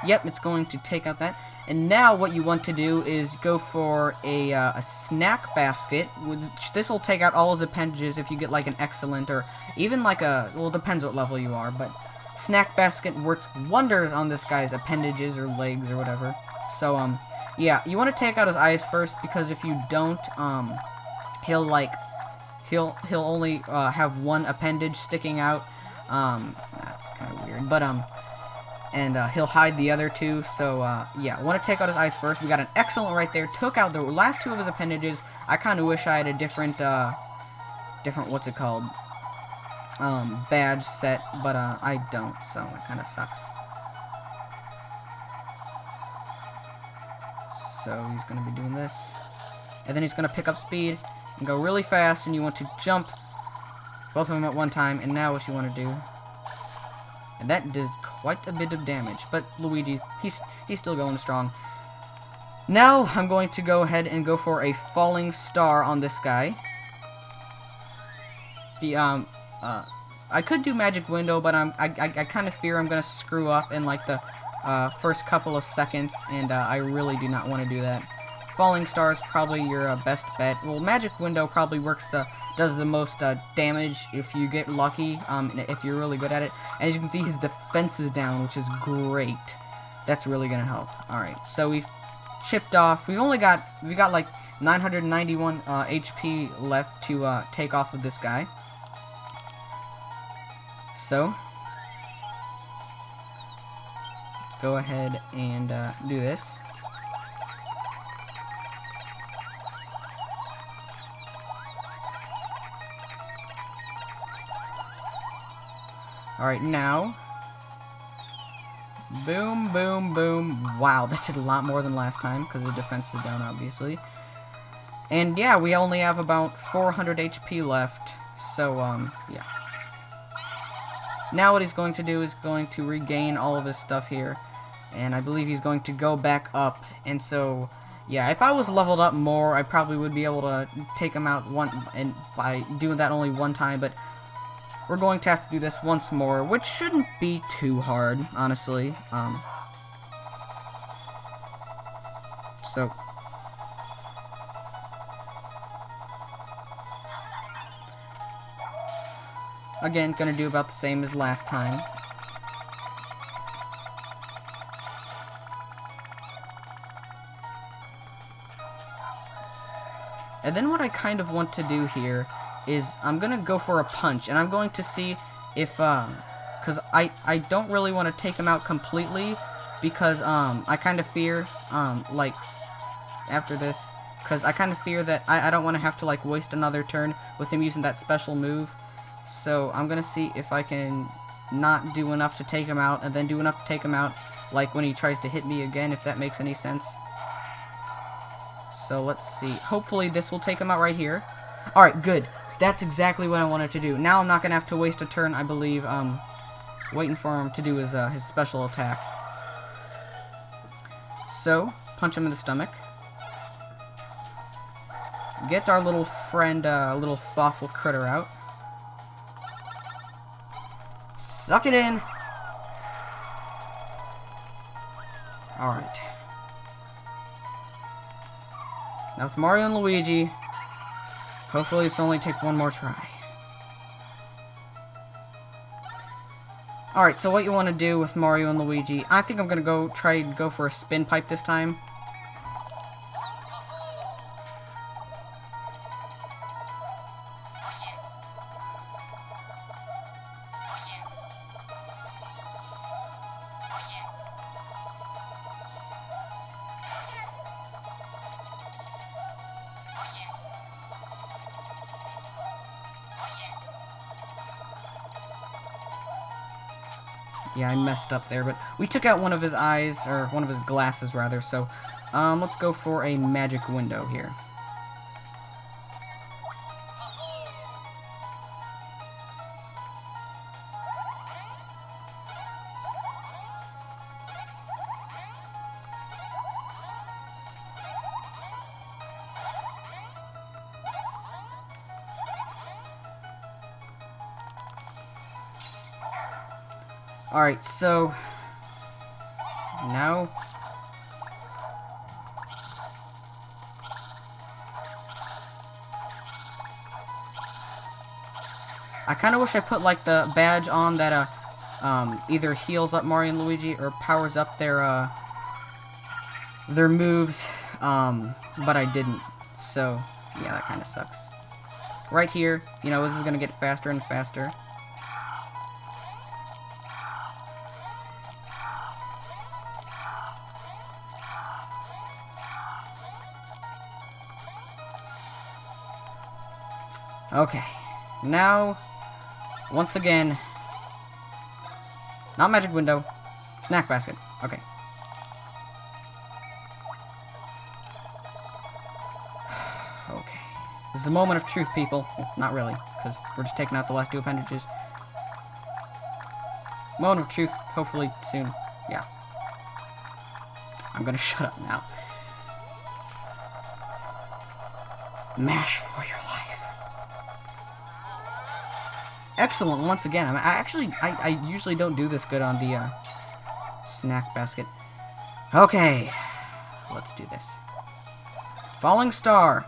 yep, it's going to take out that. And now what you want to do is go for a snack basket, which this will take out all his appendages if you get like an excellent or even like a, well, it depends what level you are, but snack basket works wonders on this guy's appendages or legs or whatever. So, yeah, you want to take out his eyes first because if you don't, he'll only have one appendage sticking out. That's kind of weird, but, and he'll hide the other 2, so, yeah, I want to take out his eyes first. We got an excellent right there, took out the last 2 of his appendages. I kind of wish I had a different, what's it called, badge set, but, I don't, so it kind of sucks. So, he's going to be doing this, and then he's going to pick up speed and go really fast, and you want to jump both of them at one time, and now what you want to do, and that does quite a bit of damage, but Luigi, he's still going strong. Now I'm going to go ahead and go for a falling star on this guy. The I could do magic window, but I kind of fear I'm gonna screw up in like the first couple of seconds, and I really do not want to do that. Falling star is probably your best bet. Well, magic window probably does the most damage if you get lucky, if you're really good at it. And as you can see, his defense is down, which is great. That's really gonna help. Alright, so we've chipped off. We got like 991 HP left to take off of this guy. So let's go ahead and do this. Alright, now, boom, boom, boom. Wow, that did a lot more than last time, because the defense is down, obviously. And yeah, we only have about 400 HP left, so, yeah. Now what he's going to do is going to regain all of his stuff here, and I believe he's going to go back up, and so, yeah, if I was leveled up more, I probably would be able to take him out by doing that only one time, but we're going to have to do this once more, which shouldn't be too hard, honestly. again, gonna do about the same as last time. And then what I kind of want to do here is I'm gonna go for a punch, and I'm going to see if, because I don't really want to take him out completely, because, I kind of fear, like, after this, because I kind of fear that I don't want to have to, like, waste another turn with him using that special move. So I'm gonna see if I can not do enough to take him out, and then do enough to take him out, like, when he tries to hit me again, if that makes any sense. So let's see. Hopefully this will take him out right here. Alright, good. That's exactly what I wanted to do. Now I'm not going to have to waste a turn, I believe, waiting for him to do his special attack. So, punch him in the stomach. Get our little friend, little Fawful critter out. Suck it in! Alright. Now with Mario and Luigi, hopefully it's only take one more try. Alright, so what you want to do with Mario and Luigi, I think I'm going to try and go for a spin pipe this time. Yeah, I messed up there, but we took out one of his eyes, or one of his glasses, rather, so, let's go for a magic window here. Alright, so now I kind of wish I put like the badge on that either heals up Mario and Luigi or powers up their moves, but I didn't. So yeah, that kind of sucks. Right here, you know, this is gonna get faster and faster. Okay, now, once again, not magic window, snack basket. Okay. Okay. This is the moment of truth, people. Well, not really, because we're just taking out the last two appendages. Moment of truth, hopefully soon. Yeah. I'm gonna shut up now. Mash for your life. Excellent, once again. I usually don't do this good on the snack basket. Okay, let's do this. Falling star.